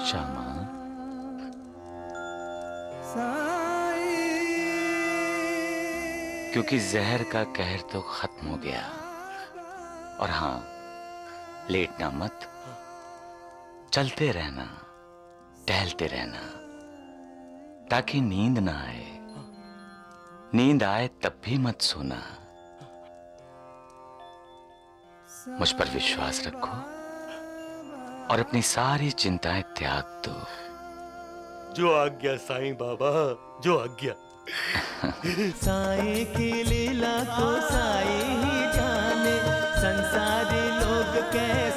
श्यामा, क्योंकि जहर का कहर तो खत्म हो गया। और हाँ, लेटना मत, चलते रहना, टहलते रहना, ताकि नींद ना आए। नींद आए तब भी मत सोना। मुझ पर विश्वास रखो और अपनी सारी चिंताएं त्याग दो। जो आज्ञा साईं बाबा, जो आज्ञा। साईं की लीला को साईं ही जाने, संसारी लोग कैसे